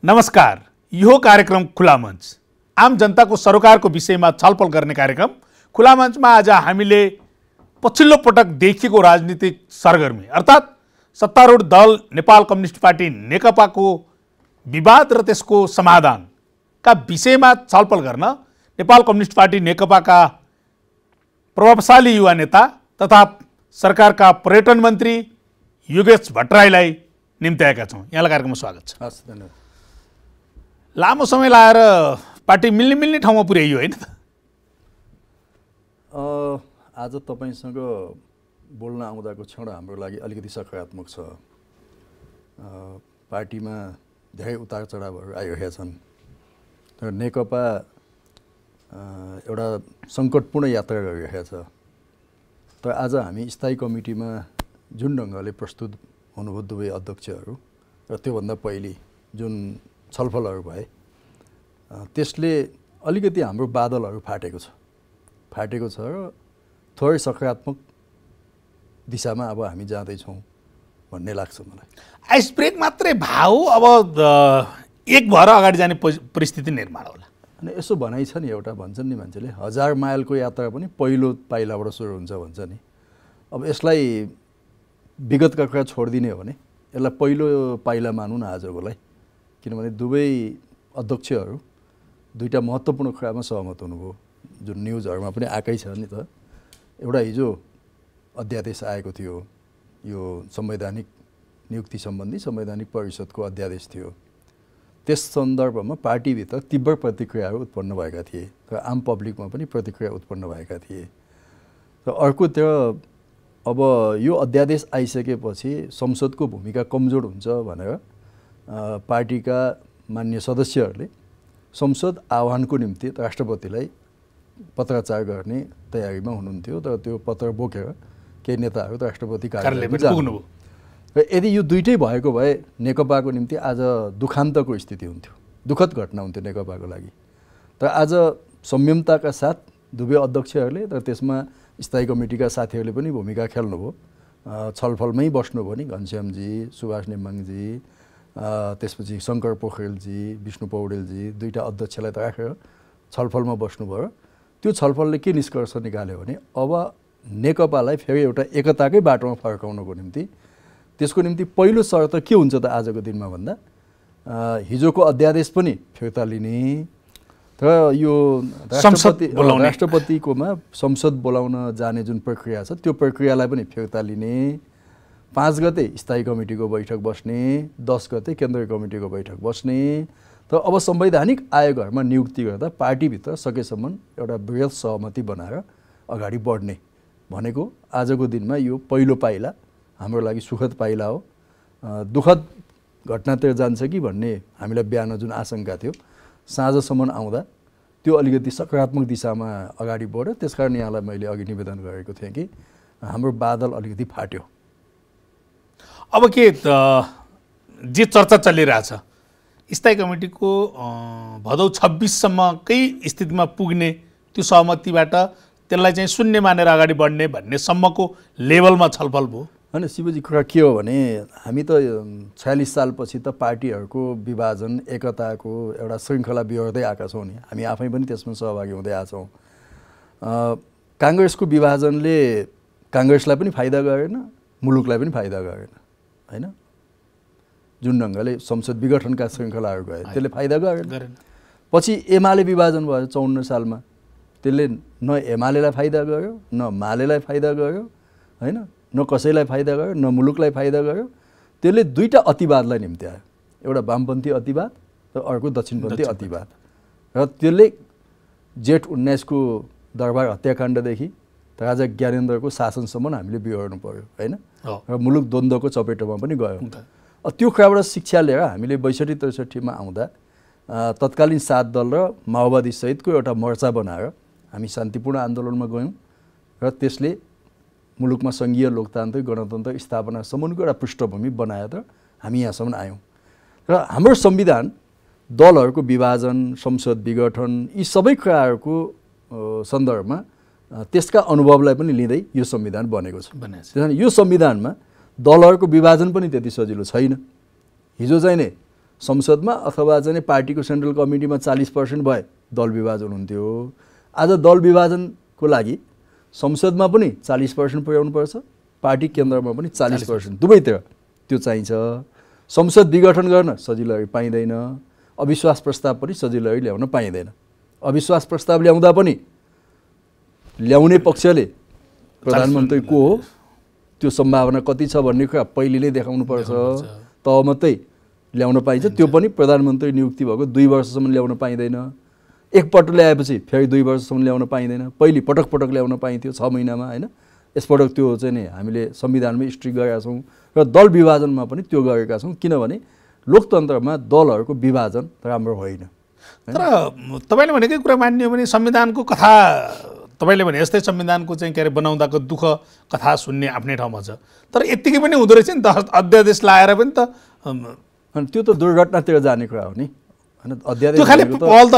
नमस्कार, यो कार्यक्रम खुला मञ्च आम जनताको सरोकारको विषयमा छलफल गर्ने कार्यक्रम। खुला मञ्चमा आज हामीले पछिल्लो पटक देखिएको राजनीतिक सरगर्मी अर्थात् सत्तारूढ दल नेपाल कम्युनिस्ट पार्टी नेकपाको विवाद र त्यसको समाधानका विषयमा छलफल गर्न नेपाल कम्युनिस्ट पार्टी नेकपाका प्रभावशाली युवा नेता तथा सरकारका पर्यटन मन्त्री योगेश भट्टराईलाई निम्त्याएका छौँ। यहाँलाई कार्यक्रममा स्वागत छ। हस्, धन्यवाद। लामो समय लाएर पार्टी मिल्ने ठाउँमा पुर्याइयो होइन त? आज तपाईसँग बोल्न आउँदाको क्षण हाम्रो लागि अलिकति सकारात्मक छ। पार्टीमा धेरै उतार चढावहरू आइरहेका छन् र नेकपा एउटा सङ्कटपूर्ण यात्रा गरिरहेको छ। तर आज हामी स्थायी कमिटीमा जुन ढङ्गले प्रस्तुत हुनुभयो दुवै अध्यक्षहरू र त्योभन्दा पहिले जुन छलफलहरू भए त्यसले अलिकति हाम्रो बादलहरू फाटेको छ र थोरै सकारात्मक दिशामा अब हामी जाँदैछौँ भन्ने लाग्छ मलाई। आइस ब्रेक मात्रै भाउ अब एक भएर अगाडि जाने परिस्थिति निर्माण होला। अनि यसो भनाइ छ नि, एउटा भन्छन् नि मान्छेले 1000 माइलको यात्रा पनि पहिलो पाइलाबाट सुरु हुन्छ भन्छ नि। अब यसलाई विगतका कुरा छोडिदिने हो भने यसलाई पहिलो पाइला मानौँ न आजकोलाई, किनभने दुवै अध्यक्षहरू दुईटा महत्त्वपूर्ण कुरामा सहमत हुनुभयो जुन न्युजहरूमा पनि आएकै छ नि त। एउटा हिजो अध्यादेश आएको थियो, यो संवैधानिक नियुक्ति सम्बन्धी संवैधानिक परिषदको अध्यादेश थियो। त्यस सन्दर्भमा पार्टीभित्र तीव्र प्रतिक्रियाहरू उत्पन्न भएका थिए र आम पब्लिकमा पनि प्रतिक्रिया उत्पन्न भएका थिए। र अर्को त्यो अब यो अध्यादेश आइसकेपछि संसदको भूमिका कमजोर हुन्छ भनेर पार्टीका मान्य सदस्यहरूले संसद आह्वानको निम्ति राष्ट्रपतिलाई पत्राचार गर्ने तयारीमा हुनुहुन्थ्यो। तर त्यो पत्र बोकेर केही नेताहरू राष्ट्रपति कार्यालयमा जानुभयो। र यदि यो दुइटै भएको भए नेकपाको निम्ति आज दुखान्तको स्थिति हुन्थ्यो, दुःखद घटना हुन्थ्यो नेकपाको लागि। तर आज संयमताका साथ दुवै अध्यक्षहरूले र त्यसमा स्थायी कमिटीका साथीहरूले पनि भूमिका खेल्नुभयो। छलफलमै बस्नुभयो नि, घनश्यामजी, सुभाष नेम्बाङजी, त्यसपछि शङ्कर पोखरेलजी, विष्णु पौडेलजी, दुईटा अध्यक्षलाई त राखेर छलफलमा बस्नुभयो। त्यो छलफलले के निष्कर्ष निकाल्यो भने अब नेकपालाई फेरि एउटा एकताकै बाटोमा फर्काउनको निम्ति त्यसको निम्ति पहिलो शर्त के हुन्छ त आजको दिनमा भन्दा हिजोको अध्यादेश पनि फिर्ता लिने र यो राष्ट्रपतिकोमा संसद बोलाउन जाने जुन प्रक्रिया छ त्यो प्रक्रियालाई पनि फिर्ता लिने। 5 गते स्थायी कमिटीको बैठक बस्ने, 10 गते केन्द्रीय कमिटीको बैठक बस्ने। तर अब संवैधानिक आयोगहरूमा नियुक्ति गर्दा पार्टीभित्र सकेसम्म एउटा बृहत सहमति बनाएर अगाडि बढ्ने भनेको आजको दिनमा यो पहिलो पाइला हाम्रो लागि सुखद पाइला हो। दुःखद घटनातिर जान्छ कि भन्ने हामीलाई बिहान जुन आशंका थियो, साँझसम्म आउँदा त्यो अलिकति सकारात्मक दिशामा अगाडि बढ्यो। त्यसकारण यहाँलाई मैले अघि निवेदन गरेको थिएँ कि हाम्रो बादल अलिकति फाट्यो। अब के जे चर्चा चलिरहेछ स्थायी कमिटीको भदौ 26सम्मकै स्थितिमा पुग्ने त्यो सहमतिबाट त्यसलाई चाहिँ शून्य मानेर अगाडि बढ्ने भन्ने सम्मको लेभलमा छलफल भयो। होइन शिवजी, कुरा के हो भने हामी त 46 सालपछि त पार्टीहरूको विभाजन एकताको एउटा श्रृङ्खला बिहोर्दै आएका छौँ नि। हामी आफै पनि त्यसमा सहभागी हुँदै आएको छौँ। काङ्ग्रेसको विभाजनले काङ्ग्रेसलाई पनि फाइदा गरेन, मुलुकलाई पनि फाइदा गरेन होइन। जुन ढङ्गले संसद विघटनका श्रृङ्खलाहरू गए त्यसले फाइदा गरेन। पछि एमाले विभाजन भयो 54 सालमा, त्यसले न एमालेलाई फाइदा गर्यो न मालेलाई फाइदा गर्यो होइन, न कसैलाई फाइदा गर्यो न मुलुकलाई फाइदा गर्यो। त्यसले दुईटा अतिवादलाई निम्त्यायो, एउटा वामपन्थी अतिवाद र अर्को दक्षिणपन्थी अतिवाद। र त्यसले जेठ 19 को दरबार हत्याकाण्डदेखि राजा ज्ञानेन्द्रको शासनसम्म हामीले बिहोर्नु पर्यो होइन, र मुलुक द्वन्द्वको चपेटोमा पनि गयो। त्यो कुराबाट शिक्षा लिएर हामीले 62-63 आउँदा तत्कालीन 7 दल र माओवादी सहितको एउटा मोर्चा बनाएर हामी शान्तिपूर्ण आन्दोलनमा गयौँ र त्यसले मुलुकमा सङ्घीय लोकतान्त्रिक गणतन्त्र स्थापनासम्मको एउटा पृष्ठभूमि बनाएर हामी यहाँसम्म आयौँ। र हाम्रो संविधान दलहरूको विभाजन, संसद विघटन यी सबै कुराहरूको सन्दर्भमा त्यसका अनुभवलाई पनि लिँदै यो संविधान बनेको छ। त्यसैले यो संविधानमा दलहरूको विभाजन पनि त्यति सजिलो छैन। हिजो चाहिँ नै संसदमा अथवा चाहिँ पार्टीको सेन्ट्रल कमिटीमा 40% भए दल विभाजन हुन्थ्यो। आज दल विभाजनको लागि संसदमा पनि 40% पुर्याउनु पर्छ, पार्टी केन्द्रमा पनि 40%, दुवैतिर त्यो चाहिन्छ। संसद विघटन गर्न सजिलै पाइँदैन, अविश्वास प्रस्ताव पनि सजिलै ल्याउन पाइँदैन। अविश्वास प्रस्ताव ल्याउँदा पनि ल्याउने पक्षले प्रधानमन्त्री को हो त्यो सम्भावना कति छ भन्ने कुरा पहिले नै देखाउनु पर्छ, तब मात्रै ल्याउन पाइन्छ। त्यो पनि प्रधानमन्त्री नियुक्ति भएको 2 वर्षसम्म ल्याउन पाइँदैन। एकपटक ल्याएपछि फेरि 2 वर्षसम्म ल्याउन पाइँदैन। पहिले पटक पटक ल्याउन पाइन्थ्यो 6 महिनामा, होइन? यसपटक त्यो चाहिँ नि हामीले संविधानमै स्ट्रिक गरेका छौँ र दल विभाजनमा पनि त्यो गरेका छौँ, किनभने लोकतन्त्रमा दलहरूको विभाजन राम्रो होइन। तर तपाईँले भनेकै कुरा मान्ने हो भने संविधानको कथा, तपाईँले भने जस्तै संविधानको चाहिँ के अरे बनाउँदाको दुःख कथा सुन्ने आफ्नै ठाउँमा छ, तर यत्तिकै पनि हुँदो रहेछ नि त, अध्यादेश लाएर पनि त। अनि त्यो त दुर्घटनातिर जाने कुरा हो नि, होइन? अध्यादेश त्यो खाले पहल त,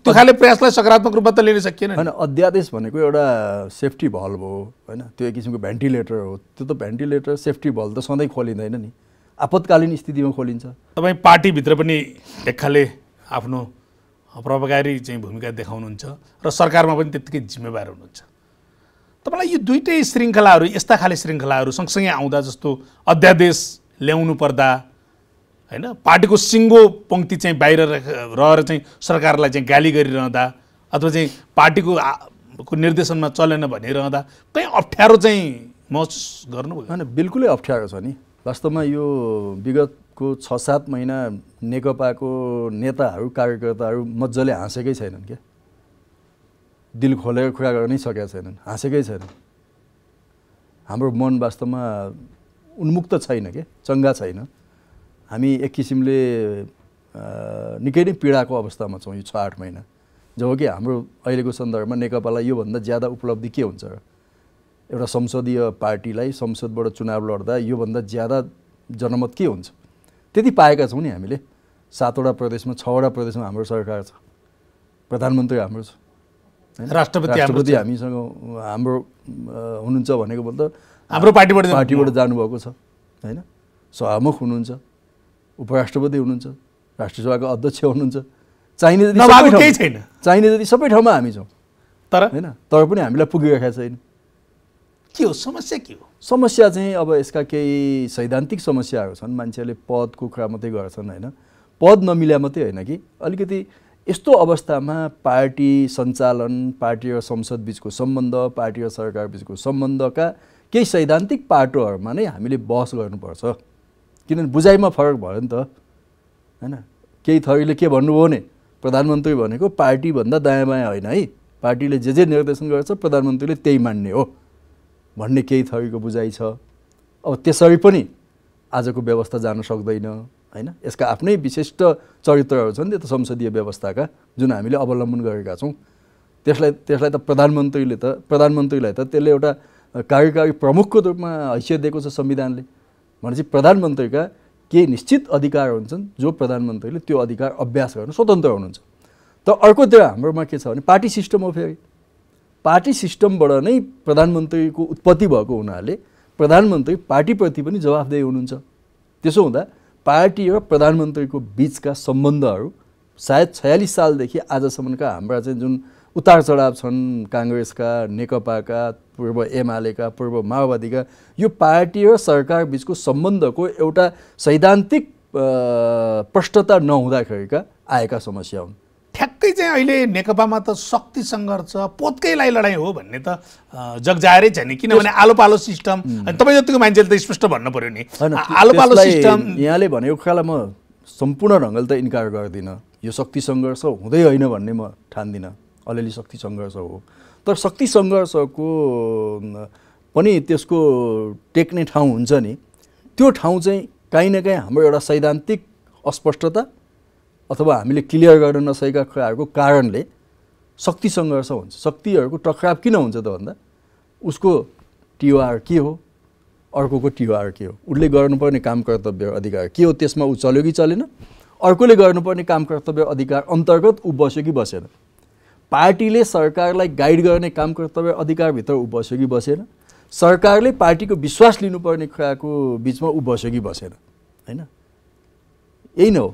त्यो खाले प्रयासलाई सकारात्मक रूपमा त लिन सकिएन। होइन, अध्यादेश भनेको एउटा सेफ्टी भल्भ हो, होइन? त्यो एक किसिमको भेन्टिलेटर हो। त्यो त भेन्टिलेटर सेफ्टी भल्भ त सधैँ खोलिँदैन नि, आपतकालीन स्थितिमा खोलिन्छ। तपाईँ पार्टीभित्र पनि एक खाले आफ्नो प्रभावकारी चाहिँ भूमिका देखाउनुहुन्छ र सरकारमा पनि त्यत्तिकै जिम्मेवार हुनुहुन्छ। तपाईँलाई यो दुईटै श्रृङ्खलाहरू, यस्ता खाले श्रृङ्खलाहरू सँगसँगै आउँदा, जस्तो अध्यादेश ल्याउनु पर्दा, होइन, पार्टीको सिङ्गो पङ्क्ति चाहिँ बाहिर रहेर चाहिँ सरकारलाई चाहिँ गाली गरिरहँदा, अथवा चाहिँ पार्टीको निर्देशनमा चलेन भनिरहँदा कहीँ अप्ठ्यारो चाहिँ महसुस गर्नुभयो? होइन, बिल्कुलै अप्ठ्यारो छ नि। वास्तवमा यो विगतको 6-7 महिना नेकपाको नेताहरू कार्यकर्ताहरू मजाले हाँसेकै छैनन् क्या, दिल खोलेर कुरा गर्नै सकेका छैनन्, हाँसेकै छैनन्। हाम्रो मन वास्तवमा उन्मुक्त छैन के, चङ्गा छैन। हामी एक किसिमले निकै नै पीडाको अवस्थामा छौँ यो 6-8 महिना, जबकि हाम्रो अहिलेको सन्दर्भमा नेकपालाई योभन्दा ज्यादा उपलब्धि के हुन्छ र? एउटा संसदीय पार्टीलाई संसदबाट चुनाव लड्दा योभन्दा ज्यादा जनमत के हुन्छ? त्यति पाएका छौँ नि हामीले। 7वटा प्रदेशमा 6वटा प्रदेशमा हाम्रो सरकार छ, प्रधानमन्त्री हाम्रो छ, राष्ट्रपति हामीसँग हाम्रो हुनुहुन्छ भनेको मतलब हाम्रो पार्टीबाट जानुभएको छ, होइन? सभामुख हुनुहुन्छ, उपराष्ट्रपति हुनुहुन्छ, राष्ट्रसभाको अध्यक्ष हुनुहुन्छ। चाहिने जति सबै ठाउँमा हामी छौँ, तर होइन? तर पनि हामीलाई पुगिरहेको छैन। के हो समस्या? के हो समस्या? चाहिँ अब यसका केही सैद्धान्तिक समस्याहरू छन्। मान्छेले पदको कुरा मात्रै गर्छन्, होइन? पद नमिल्या मात्रै होइन कि, अलिकति यस्तो अवस्थामा पार्टी सञ्चालन, पार्टी र संसद बिचको सम्बन्ध, पार्टी र सरकार बिचको सम्बन्धका केही सैद्धान्तिक पाटोहरूमा नै हामीले बहस गर्नुपर्छ, किनभने बुझाइमा फरक भयो नि त, होइन? केही थरीले के भन्नुभयो भने प्रधानमन्त्री भनेको पार्टीभन्दा दायाँ बायाँ होइन है, पार्टीले जे निर्देशन गर्छ प्रधानमन्त्रीले त्यही मान्ने हो भन्ने केही थरीको बुझाइ छ। अब त्यसरी पनि आजको व्यवस्था जान सक्दैन, होइन? यसका आफ्नै विशिष्ट चरित्रहरू छन्, त्यो त संसदीय व्यवस्थाका, जुन हामीले अवलम्बन गरेका छौँ। त्यसलाई त प्रधानमन्त्रीलाई त त्यसले एउटा कार्यकारी प्रमुखको रूपमा हैसियत दिएको छ संविधानले। भनेपछि प्रधानमन्त्रीका केही निश्चित अधिकार हुन्छन् जो प्रधानमन्त्रीले त्यो अधिकार अभ्यास गर्न स्वतन्त्र हुनुहुन्छ। तर अर्कोतिर हाम्रोमा के छ भने पार्टी सिस्टम हो। फेरि पार्टी सिस्टमबाट नै प्रधानमन्त्रीको उत्पत्ति भएको हुनाले प्रधानमन्त्री पार्टीप्रति पनि जवाफदेही हुनुहुन्छ। त्यसो हुँदा पार्टी र प्रधानमन्त्रीको बिचका सम्बन्धहरू सायद 46 सालदेखि आजसम्मका हाम्रा चाहिँ जुन उतार चढाव छन्, काङ्ग्रेसका, नेकपाका, पूर्व एमालेका, पूर्व माओवादीका, यो पार्टी र सरकार बिचको सम्बन्धको एउटा सैद्धान्तिक प्रष्टता नहुँदाखेरिका आएका समस्या हुन्। ठ्याक्कै चाहिँ अहिले नेकपामा त शक्ति सङ्घर्ष, पदकै लागि लडाइँ हो भन्ने त जगजाहेरै छ नि, किनभने आलो पालो सिस्टम। अनि तपाईँ जतिको मान्छेले त स्पष्ट भन्नु पर्यो नि, आलो पालो सिस्टम। यहाँले भनेको कुरालाई म सम्पूर्ण ढङ्गले त इन्कार गर्दिनँ। यो शक्ति सङ्घर्ष हुँदै होइन भन्ने म ठान्दिनँ, अलिअलि शक्ति सङ्घर्ष हो। तर शक्ति सङ्घर्षको पनि त्यसको टेक्ने ठाउँ हुन्छ नि, त्यो ठाउँ चाहिँ काहीँ न काहीँ हाम्रो एउटा सैद्धान्तिक अस्पष्टता अथवा हामीले क्लियर गर्न नसकेका कुराहरूको कारणले शक्ति सङ्घर्ष हुन्छ। शक्तिहरूको टकराव किन हुन्छ त भन्दा उसको टिओआर के हो, अर्कोको टिओआर के हो, उसले गर्नुपर्ने काम कर्तव्य अधिकार के हो, त्यसमा ऊ चल्यो कि चलेन, अर्कोले गर्नुपर्ने काम कर्तव्य अधिकार अन्तर्गत ऊ बस्यो कि बसेन, पार्टीले सरकारलाई गाइड गर्ने काम कर्तव्य अधिकारभित्र ऊ बस्यो कि बसेन, सरकारले पार्टीको विश्वास लिनुपर्ने कुराको बिचमा ऊ बस्यो कि बसेन, होइन? यही नै हो।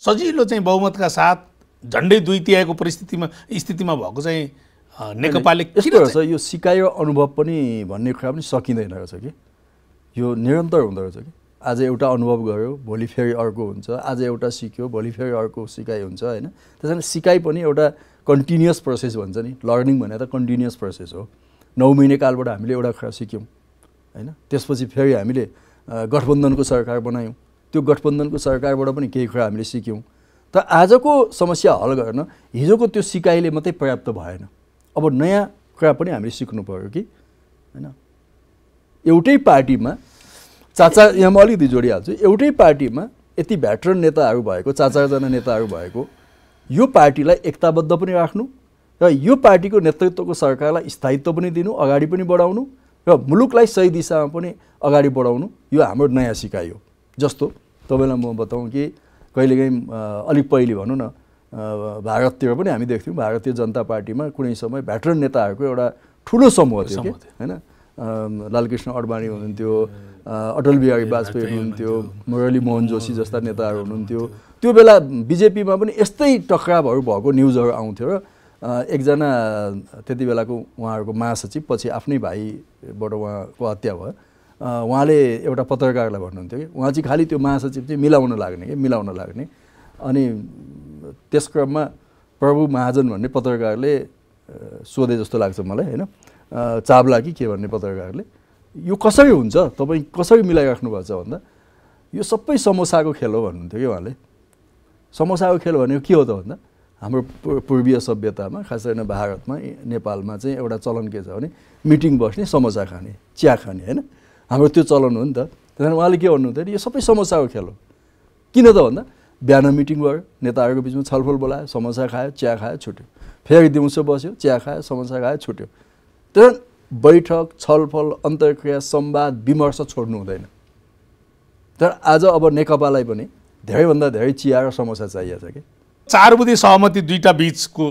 सजिलो चाहिँ बहुमतका साथ झन्डै 2/3 स्थितिमा भएको चाहिँ नेकपाले यस्तो रहेछ, यो सिकाइ र अनुभव पनि भन्ने कुरा पनि सकिँदैन रहेछ कि, यो निरन्तर हुँदो रहेछ कि। आज एउटा अनुभव गर्यो, भोलि फेरि अर्को हुन्छ, आज एउटा सिक्यो, भोलि फेरि अर्को सिकाइ हुन्छ होइन। त्यसैले सिकाइ पनि एउटा कन्टिन्युअस प्रोसेस भन्छ नि, लर्निङ भने त कन्टिन्युअस प्रोसेस हो। 9 महिने कालबाट हामीले एउटा कुरा सिक्यौँ होइन, त्यसपछि फेरि हामीले गठबन्धनको सरकार बनायौँ, त्यो गठबन्धनको सरकारबाट पनि केही कुरा हामीले सिक्यौँ। तर आजको समस्या हल गर्न हिजोको त्यो सिकाइले मात्रै पर्याप्त भएन, अब नयाँ कुरा पनि हामीले सिक्नु पर्यो कि होइन। एउटै पार्टीमा यहाँ म अलिकति जोडिहाल्छु, एउटै पार्टीमा यति भ्याटरन नेताहरू भएको, 4-4जना नेताहरू भएको, यो पार्टीलाई एकताबद्ध पनि राख्नु र यो पार्टीको नेतृत्वको सरकारलाई स्थायित्व पनि दिनु, अगाडि पनि बढाउनु र मुलुकलाई सही दिशामा पनि अगाडि बढाउनु, यो हाम्रो नयाँ सिकाइ हो। जस्तो तपाईँलाई म बताउँ कि कहिलेकाहीँ अलिक पहिले भनौँ न, भारततिर पनि हामी देख्थ्यौँ, भारतीय जनता पार्टीमा कुनै समय भ्याटरन नेताहरूको एउटा ठुलो समूह थियो कि होइन। लालकृष्ण अडवाणी हुनुहुन्थ्यो, अटल बिहारी वाजपेयी हुनुहुन्थ्यो, मुरली मोहन जोशी जस्ता नेताहरू हुनुहुन्थ्यो। त्यो बेला बिजेपीमा पनि यस्तै टक्रावहरू भएको न्युजहरू आउँथ्यो र एकजना त्यति बेलाको उहाँहरूको महासचिव, पछि आफ्नै भाइबाट उहाँको हत्या भयो, उहाँले एउटा पत्रकारलाई भन्नुहुन्थ्यो कि उहाँ चाहिँ खालि त्यो महासचिव चाहिँ मिलाउन लाग्ने। अनि त्यस क्रममा प्रभु महाजन भन्ने पत्रकारले सोधे जस्तो लाग्छ मलाई होइन, चावला कि के भन्ने पत्रकारले, यो कसरी हुन्छ, तपाईँ कसरी मिलाइराख्नु भएको छ भन्दा यो सबै समोसाको खेल हो भन्नुहुन्थ्यो कि उहाँले। समोसाको खेल भनेको के हो त भन्दा हाम्रो पूर्वीय सभ्यतामा, खास गरेर भारतमा, नेपालमा चाहिँ एउटा चलन के छ भने मिटिङ बस्ने, समोसा खाने, चिया खाने होइन, हाम्रो त्यो चलन हो नि त। त्यहाँदेखि उहाँले के भन्नुहुन्थ्यो यो सबै समोसाको खेल हो। किन त भन्दा बिहान मिटिङ भयो, नेताहरूको बिचमा छलफल बोलायो, समोसा खायो, चिया खायो, छुट्यो, फेरि दिउँसो बस्यो, चिया खायो, समोसा खायो, छुट्यो। त्यहाँदेखि बैठक, छलफल, अन्तर्क्रिया, संवाद, विमर्श छोड्नु हुँदैन। तर आज अब नेकपालाई पनि धेरैभन्दा धेरै चिया र समोसा चाहिएको छ कि। 4 बुँदे सहमति, दुईटा बिचको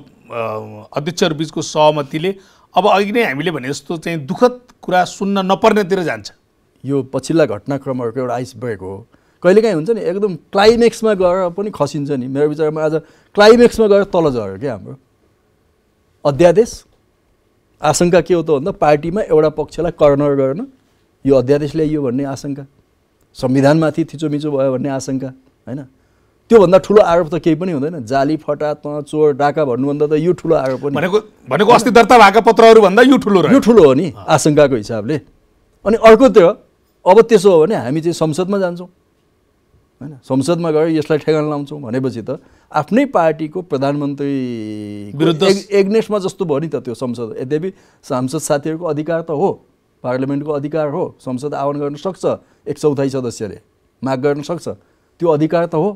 अध्यक्षहरू बिचको सहमतिले अब अघि नै हामीले भने जस्तो चाहिँ दुःखद कुरा सुन्न नपर्नेतिर जान्छ। यो पछिल्ला घटनाक्रमहरूको एउटा आइस ब्रेक हो। कहिलेकाहीँ हुन्छ नि एकदम क्लाइमेक्समा गएर पनि खसिन्छ नि। मेरो विचारमा आज क्लाइमेक्समा गएर तल झऱ्यो क्या हाम्रो अध्यादेश। आशंका के हो त भन्दा पार्टीमा एउटा पक्षलाई कर्नर गर्न यो अध्यादेश ल्याइयो भन्ने आशंका, संविधानमाथि थिचोमिचो भयो भन्ने आशंका होइन। त्योभन्दा ठुलो आरोप त केही पनि हुँदैन। जाली फटा त चोर डाका भन्नुभन्दा त यो ठुलो आरोप पनि भनेको अस्ति दर्ता भएका पत्रहरू भन्दा यो ठुलो हो नि आशंकाको हिसाबले। अनि अर्कोतिर अब त्यसो हो भने हामी चाहिँ संसदमा जान्छौँ होइन, संसदमा गएर यसलाई ठेगान लाउँछौँ भनेपछि त आफ्नै पार्टीको प्रधानमन्त्री विरुद्ध एग्नेस्टमा जस्तो भयो नि त त्यो संसद। यद्यपि सांसद साथीहरूको अधिकार त हो, पार्लियामेन्टको अधिकार हो, संसद आह्वान गर्न सक्छ, 1/4 सदस्यले माग गर्न सक्छ, त्यो अधिकार त हो।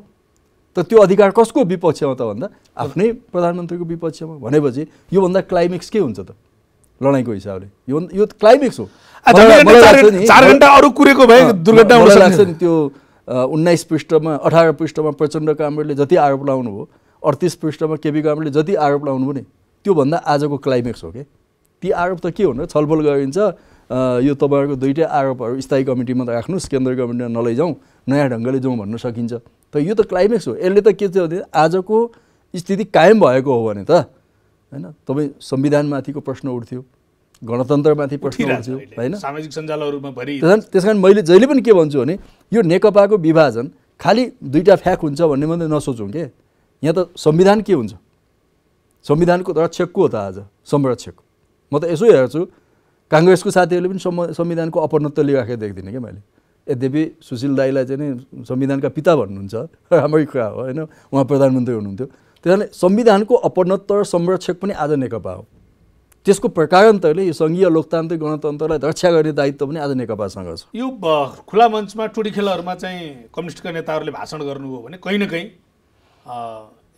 तर त्यो अधिकार कसको विपक्षमा त भन्दा आफ्नै प्रधानमन्त्रीको विपक्षमा। भनेपछि योभन्दा क्लाइमेक्स के हुन्छ त लडाइँको हिसाबले? यो क्लाइमेक्स हो। 4 घण्टा अरू कुरेको भए दुर्घटना हुन सक्छ नि। त्यो 19 पृष्ठमा 18 पृष्ठमा प्रचण्ड कामरेडले जति आरोप लाउनु भयो, 38 पृष्ठमा केपी कामरेडले जति आरोप लाउनु भयो नि, त्योभन्दा आजको क्लाइमेक्स हो कि। ती आरोप त के हुनु, छलफल गरिन्छ, यो तपाईँहरूको दुईटै आरोपहरू स्थायी कमिटीमा राख्नुहोस्, केन्द्रीय कमिटीमा नलैजाउँ, नयाँ ढङ्गले जाउँ भन्न सकिन्छ। त यो त क्लाइमेक्स हो। यसले त के छ भने आजको स्थिति कायम भएको हो भने त होइन, तपाईँ संविधानमाथिको प्रश्न उठ्थ्यो, गणतन्त्रमाथि प्रश्न उठ्थ्यो होइन, सामाजिक सञ्जालहरूमा भरि। त्यस कारण मैले जहिले पनि के भन्छु भने यो नेकपाको विभाजन खालि दुईटा फ्याक हुन्छ भन्ने मात्रै नसोचौँ के। यहाँ त संविधान के हुन्छ, संविधानको रक्षक को हो त आज? संरक्षक। म त यसो हेर्छु काङ्ग्रेसको साथीहरूले पनि संविधानको अपनत्व लिइराखेको देख्दिनँ क्या मैले। यद्यपि सुशील दाईलाई चाहिँ नि संविधानका पिता भन्नुहुन्छ, राम्रै कुरा हो होइन, उहाँ प्रधानमन्त्री हुनुहुन्थ्यो। त्यसैले संविधानको अपनत्व र संरक्षक पनि आज नेकपा हो। त्यसको प्रकारान्तरले यो सङ्घीय लोकतान्त्रिक गणतन्त्रलाई रक्षा गर्ने दायित्व पनि आज नेकपासँग छ। यो खुला मञ्चमा टुडी खेलहरूमा चाहिँ कम्युनिस्टका नेताहरूले भाषण गर्नुभयो भने कहीँ न कहीँ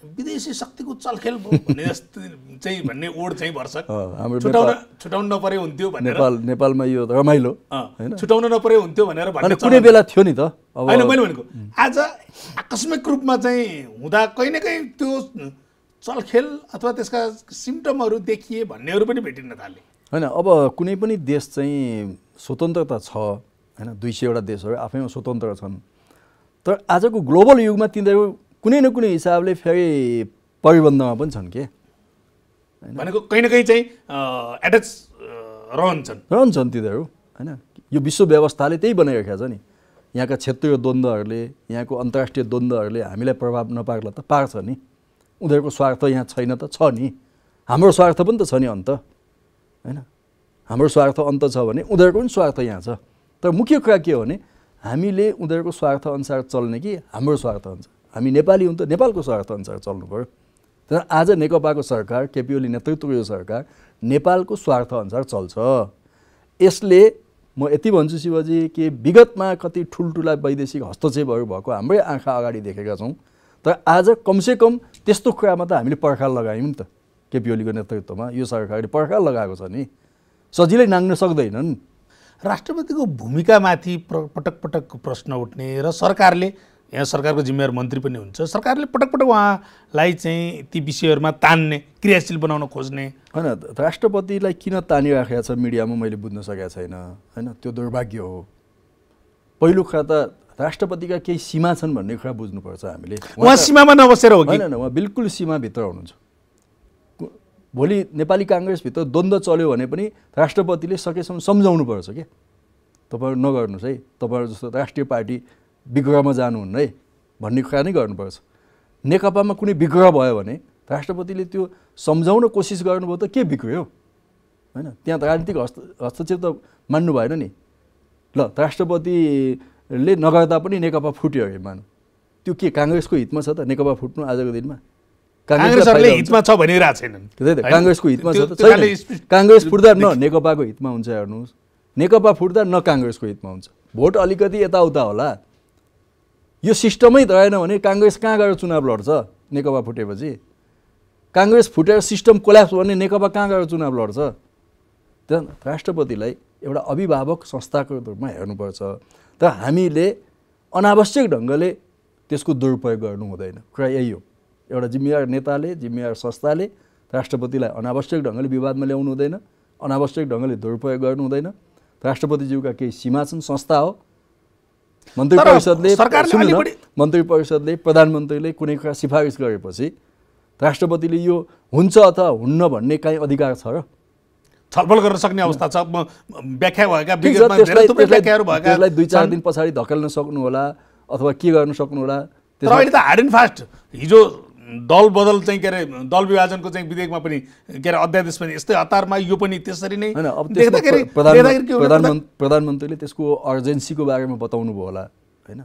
विदेशी शक्तिको चलखेल भन्ने जस्तो चाहिँ भन्ने ओड चाहिँ भर्सक छुटाउन नपरे हुन्थ्यो भनेर नेपालमा यो रमाइलो होइन, छुटाउन नपरे हुन्थ्यो भनेर भन्ने कुनै बेला थियो नि त। होइन मैले भनेको आज आकस्मिक रूपमा चाहिँ हुँदा कहीँ न कहीँ त्यो चलखेल अथवा त्यसका सिम्टमहरू देखिए भन्नेहरू पनि भेटिन थाले होइन। अब कुनै पनि देश चाहिँ स्वतन्त्रता छ होइन, 200 वटा देशहरू आफैमा स्वतन्त्र छन्, तर आजको ग्लोबल युगमा तिनीहरू कुनै न कुनै हिसाबले फेरि परिबन्धमा पनि छन् के भनेको कहीँ न कहीँ चाहिँ एट्याच रहन्छन् तिनीहरू होइन। यो विश्व व्यवस्थाले त्यही बनाइराखेको छ नि। यहाँका क्षेत्रीय द्वन्द्वहरूले यहाँको अन्तर्राष्ट्रिय द्वन्द्वहरूले हामीलाई प्रभाव नपार्ला त पार्छ नि। उनीहरूको स्वार्थ यहाँ छैन त छ नि। हाम्रो स्वार्थ पनि त छ नि अन्त होइन। हाम्रो स्वार्थ अन्त छ भने उनीहरूको पनि स्वार्थ यहाँ छ। तर मुख्य कुरा के हो भने हामीले उनीहरूको स्वार्थ अनुसार चल्ने कि हाम्रो स्वार्थ अनुसार। हामी नेपाली हुन् त नेपालको स्वार्थ अनुसार चल्नु पऱ्यो। तर आज नेकपाको सरकार, केपी ओली नेतृत्वको यो सरकार नेपालको स्वार्थ अनुसार चल्छ। यसले म यति भन्छु शिवजी कि विगतमा कति ठुल्ठुला वैदेशिक हस्तक्षेपहरू भएको हाम्रै आँखा अगाडि देखेका छौँ। तर आज कमसेकम त्यस्तो कुरामा त हामीले पर्खाल लगायौँ नि त। केपी ओलीको नेतृत्वमा यो सरकारले पर्खाल लगाएको छ नि। सजिलै नाङ्न सक्दैनन्। राष्ट्रपतिको भूमिकामाथि पटक पटक प्रश्न उठ्ने र सरकारले, यहाँ सरकारको जिम्मेवार मन्त्री पनि हुन्छ, सरकारले पटक पटक उहाँलाई चाहिँ ती विषयहरूमा तान्ने, क्रियाशील बनाउन खोज्ने होइन। राष्ट्रपतिलाई किन तानिराखेको छ मिडियामा मैले बुझ्न सकेको छैन होइन। त्यो दुर्भाग्य हो। पहिलो कुरा त राष्ट्रपतिका केही सीमा छन् भन्ने कुरा बुझ्नुपर्छ हामीले। उहाँ सीमामा नबसेर हो कि होइन, उहाँ बिल्कुल सीमाभित्र हुनुहुन्छ। भोलि नेपाली काङ्ग्रेसभित्र द्वन्द्व चल्यो भने पनि राष्ट्रपतिले सकेसम्म सम्झाउनु पर्छ क्या, तपाईँहरू नगर्नुहोस् है, तपाईँहरू जस्तो राष्ट्रिय पार्टी विग्रहमा जानुहुन्न है भन्ने कुरा नै गर्नुपर्छ। नेकपामा कुनै विग्रह भयो भने राष्ट्रपतिले त्यो सम्झाउन कोसिस गर्नुभयो त के बिग्रियो होइन। त्यहाँ राजनीतिक हस्तक्षेप त मान्नु भएन नि। ल राष्ट्रपतिले नगर्दा पनि नेकपा फुट्यो अरे मानु, त्यो के काङ्ग्रेसको हितमा छ त नेकपा फुट्नु आजको दिनमा? काङ्ग्रेसले हितमा छ भनिरहेको छैनन्। काङ्ग्रेसको हितमा छ त छैन। काङ्ग्रेस फुट्दा न नेकपाको हितमा हुन्छ हेर्नुहोस्, नेकपा फुट्दा न काङ्ग्रेसको हितमा हुन्छ। भोट अलिकति यताउता होला। यो सिस्टमै रहेन भने काङ्ग्रेस कहाँ गएर चुनाव लड्छ? नेकपा फुटेपछि काङ्ग्रेस फुटेर सिस्टम कोल्याप्स भने नेकपा कहाँ गएर चुनाव लड्छ? त्यहाँ राष्ट्रपतिलाई एउटा अभिभावक संस्थाको रूपमा हेर्नुपर्छ। तर हामीले अनावश्यक ढङ्गले त्यसको दुरुपयोग गर्नु हुँदैन। कुरा यही हो। एउटा जिम्मेवार नेताले, जिम्मेवार संस्थाले राष्ट्रपतिलाई अनावश्यक ढङ्गले विवादमा ल्याउनु हुँदैन, अनावश्यक ढङ्गले दुरुपयोग गर्नु हुँदैन। राष्ट्रपतिज्यूका केही सीमा छन्। संस्था हो। मन्त्री परिषदले प्रधानमन्त्रीले कुनै कुरा सिफारिस गरेपछि राष्ट्रपतिले यो हुन्छ अथवा हुन्न भन्ने काहीँ अधिकार छ र? छलफल गर्न सक्ने अवस्था छ। व्याख्या भएका त्यसलाई 2-4 दिन पछाडि धकेल्न सक्नु होला अथवा के गर्न सक्नु होला। तर अहिले त हार्ड एन्ड फास्ट हिजो दल बदल चाहिँ के अरे दल विभाजनको चाहिँ विधेयकमा पनि के अरे अध्यादेश पनि यस्तै हतारमा यो पनि त्यसरी नै होइन। अब प्रधानमन्त्रीले त्यसको अर्जेन्सीको बारेमा बताउनु भयो होला होइन।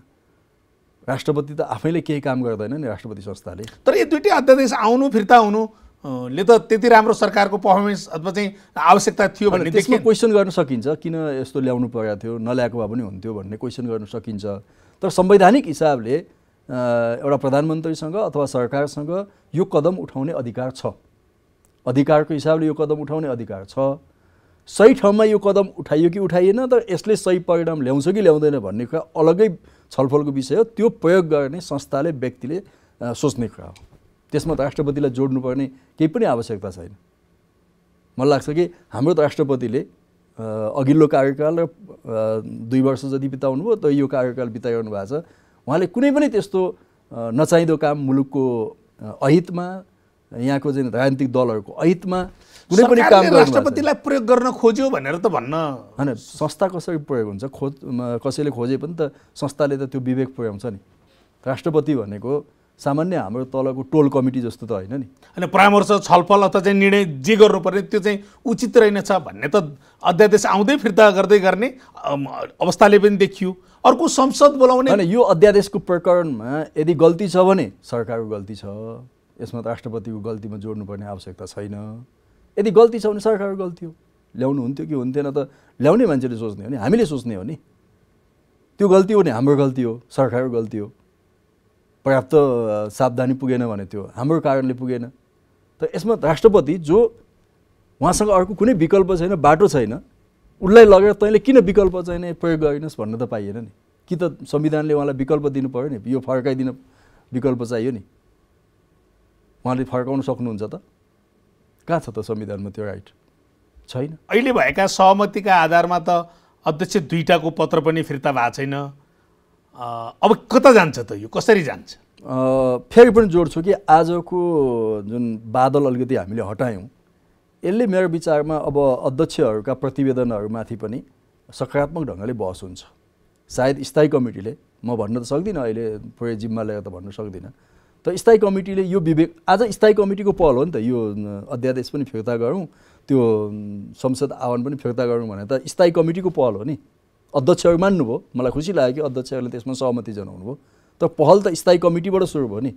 राष्ट्रपति त आफैले केही काम गर्दैन नि राष्ट्रपति संस्थाले। तर यो दुईटै अध्यादेश आउनु फिर्ता हुनुले त त्यति राम्रो सरकारको पर्फर्मेन्स अथवा चाहिँ आवश्यकता थियो भन्ने त्यसमा क्वेसन गर्न सकिन्छ। किन यस्तो ल्याउनु परेको थियो, नल्याएको भए पनि हुन्थ्यो भन्ने क्वेसन गर्न सकिन्छ। तर संवैधानिक हिसाबले एउटा प्रधानमन्त्रीसँग अथवा सरकारसँग यो कदम उठाउने अधिकार छ। अधिकारको हिसाबले यो कदम उठाउने अधिकार छ। सही ठाउँमा यो कदम उठाइयो कि उठाइएन, तर यसले सही परिणाम ल्याउँछ कि ल्याउँदैन भन्ने कुरा अलग्गै छलफलको विषय हो। त्यो प्रयोग गर्ने संस्थाले, व्यक्तिले सोच्ने कुरा हो। त्यसमा राष्ट्रपतिलाई जोड्नुपर्ने केही पनि आवश्यकता छैन। मलाई लाग्छ कि हाम्रो राष्ट्रपतिले अघिल्लो कार्यकाल र 2 वर्ष जति बिताउनु भयो, त यो कार्यकाल बिताइरहनु भएको छ। उहाँले कुनै पनि त्यस्तो नचाहिँदो काम मुलुकको अहितमा, यहाँको चाहिँ राजनीतिक दलहरूको अहितमा कुनै पनि काम राष्ट्रपतिलाई प्रयोग गर्न खोज्यो भनेर त भन्न होइन। संस्था कसरी प्रयोग हुन्छ? कसैले खोजे पनि त संस्थाले त त्यो विवेक पुर्याउँछ नि। राष्ट्रपति भनेको सामान्य हाम्रो तलको टोल कमिटी जस्तो त होइन नि। होइन, परामर्श, छलफल अथवा चाहिँ निर्णय जे गर्नुपर्ने त्यो चाहिँ उचित रहेनछ भन्ने त अध्यादेश आउँदै फिर्ता गर्दै गर्ने अवस्थाले पनि देखियो। अर्को संसद बोलाउने होइन। यो अध्यादेशको प्रकरणमा यदि गल्ती छ भने सरकारको गल्ती छ। यसमा राष्ट्रपतिको गल्तीमा जोड्नुपर्ने आवश्यकता छैन। यदि गल्ती छ भने सरकारको गल्ती हो। ल्याउनु हुन्थ्यो कि हुन्थेन त ल्याउने मान्छेले सोच्ने हो नि, हामीले सोच्ने हो नि। त्यो गल्ती हो नि हाम्रो गल्ती हो, सरकारको गल्ती हो। पर्याप्त सावधानी पुगेन भने त्यो हाम्रो कारणले पुगेन। त यसमा राष्ट्रपति जो उहाँसँग अर्को कुनै विकल्प छैन, बाटो छैन, उसलाई लगेर तैँले किन विकल्प चाहिँ प्रयोग गरिनुहोस् भन्न त पाइएन नि। कि त संविधानले उहाँलाई विकल्प दिनु पऱ्यो नि, यो फर्काइदिन विकल्प चाहियो नि। उहाँले फर्काउन सक्नुहुन्छ त? कहाँ छ त संविधानमा त्यो राइट? छैन। अहिले भएका सहमतिका आधारमा त अध्यक्ष 2टाको पत्र पनि फिर्ता भएको छैन। अब कता जान्छ त यो, कसरी जान्छ? फेरि पनि जोड्छु कि आजको जुन बादल अलिकति हामीले हटायौँ, यसले मेरो विचारमा अब अध्यक्षहरूका प्रतिवेदनहरूमाथि पनि सकारात्मक ढङ्गले बहस हुन्छ। सायद स्थायी कमिटीले, म भन्न त सक्दिनँ अहिले पुरै जिम्मा लिएर त भन्न सक्दिनँ, त स्थायी कमिटीले यो विवेक, आज स्थायी कमिटीको पहल हो नि त, यो अध्यादेश पनि फिर्ता गरौँ, त्यो संसद आह्वान पनि फिर्ता गरौँ भने त स्थायी कमिटीको पहल हो नि। अध्यक्षहरू मान्नुभयो, मलाई खुसी लाग्यो कि अध्यक्षहरूले त्यसमा सहमति जनाउनु भयो, तर पहल त स्थायी कमिटीबाट सुरु भयो नि।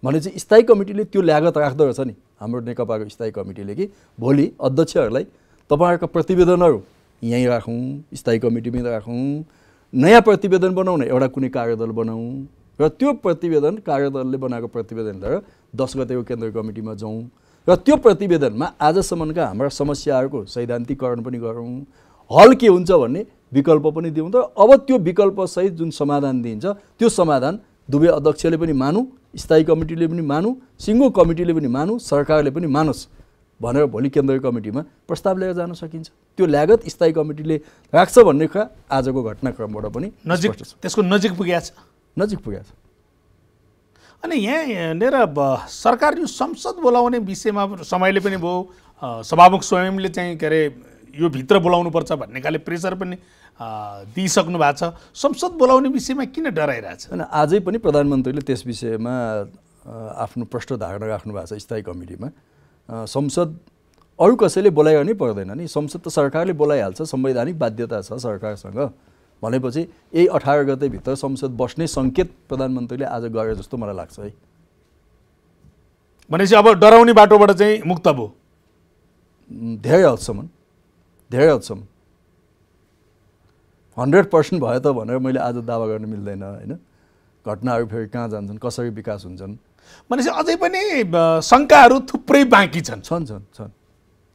भनेपछि स्थायी कमिटीले त्यो लागत राख्दो रहेछ नि हाम्रो नेकपाको स्थायी कमिटीले, कि भोलि अध्यक्षहरूलाई तपाईँहरूका प्रतिवेदनहरू यहीँ राखौँ, स्थायी कमिटीमै राखौँ, नयाँ प्रतिवेदन बनाउँ न, एउटा कुनै कार्यदल बनाऊँ र त्यो प्रतिवेदन कार्यदलले बनाएको प्रतिवेदन लिएर 10 गतेको केन्द्रीय कमिटीमा जाउँ र त्यो प्रतिवेदनमा आजसम्मका हाम्रा समस्याहरूको सैद्धान्तिकरण पनि गरौँ, हल के हुन्छ भन्ने विकल्प पनि दिउँ। तर अब त्यो विकल्पसहित जुन समाधान दिइन्छ त्यो समाधान दुवै अध्यक्षले पनि मानौँ, स्थायी कमिटीले पनि मानौँ, सिङ्गो कमिटीले पनि मानौँ, सरकारले पनि मानोस् भनेर भोलि केन्द्रीय कमिटीमा प्रस्ताव लिएर जान सकिन्छ। त्यो लागत स्थायी कमिटीले राख्छ भन्ने कुरा आजको घटनाक्रमबाट पनि नजिक, त्यसको नजिक पुगेको छ, नजिक पुगेको छ। अनि यहाँनिर सरकार यो संसद बोलाउने विषयमा समयले पनि भयो, सभामुख स्वयंले चाहिँ के अरे यो भित्र बोलाउनुपर्छ भन्ने खाले प्रेसर पनि दिइसक्नु भएको छ। संसद बोलाउने विषयमा किन डराइरहेछ? होइन, आजै पनि प्रधानमन्त्रीले त्यस विषयमा आफ्नो प्रष्ट धारणा राख्नु भएको छ स्थायी कमिटीमा। संसद अरू कसैले बोलाइरहनै पर्दैन नि, संसद त सरकारले बोलाइहाल्छ, संवैधानिक बाध्यता छ सरकारसँग। भनेपछि यही 18 गतेभित्र संसद बस्ने सङ्केत प्रधानमन्त्रीले आज गरे जस्तो मलाई लाग्छ है। भनेपछि अब डराउने बाटोबाट चाहिँ मुक्त भयो धेरै हदसम्म, धेरै हदसम्म। 100% भयो त भनेर मैले आज दावा गर्न मिल्दैन होइन। घटनाहरू फेरि कहाँ जान्छन्, कसरी विकास हुन्छन्, भनेपछि अझै पनि शङ्काहरू थुप्रै बाँकी छन्। छन्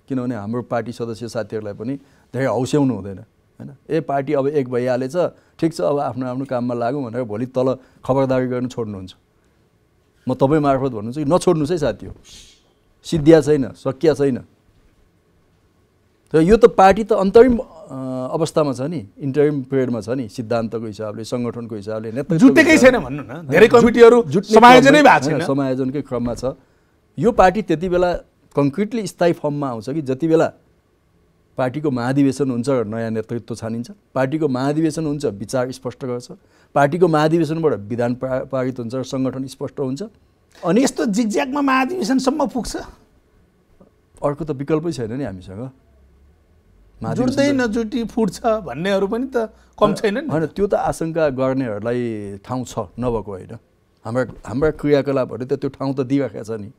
किनभने हाम्रो पार्टी सदस्य साथीहरूलाई पनि धेरै हौस्याउनु हुँदैन होइन। पार्टी अब एक भइहालेछ, ठिक छ, अब आफ्नो आफ्नो काममा लागौँ भनेर भोलि तल खबरदारी गर्न छोड्नुहुन्छ। म तपाईँ मार्फत भन्नुहुन्छ कि नछोड्नुहोस् है साथी, हो सिद्धिया छैन, सकिया छैन। तर यो त पार्टी त अन्तरिम अवस्थामा छ नि, इन्टरिम पिरियडमा छ नि, सिद्धान्तको हिसाबले, सङ्गठनको हिसाबले जुटेकै छैन भन्नु न, धेरै कमिटीहरू समायोजनै भएको छैन, समायोजनकै क्रममा छ। यो पार्टी त्यति बेला कङ्क्रिटली स्थायी फर्ममा आउँछ कि जति बेला पार्टीको महाधिवेशन हुन्छ र नयाँ नेतृत्व छानिन्छ, पार्टीको महाधिवेशन हुन्छ, विचार स्पष्ट गर्छ, पार्टीको महाधिवेशनबाट विधान पारित हुन्छ र सङ्गठन स्पष्ट हुन्छ। अनि यस्तो जिगज्यागमा महाधिवेशनसम्म पुग्छ, अर्को त विकल्पै छैन नि हामीसँग। जुट्दै नजुटी फुट्छ भन्नेहरू पनि त कम छैन नि। होइन, त्यो त आशंका गर्नेहरूलाई ठाउँ छ, नभएको होइन। हाम्रा क्रियाकलापहरूले त त्यो ठाउँ त दिइराखेको छ नि।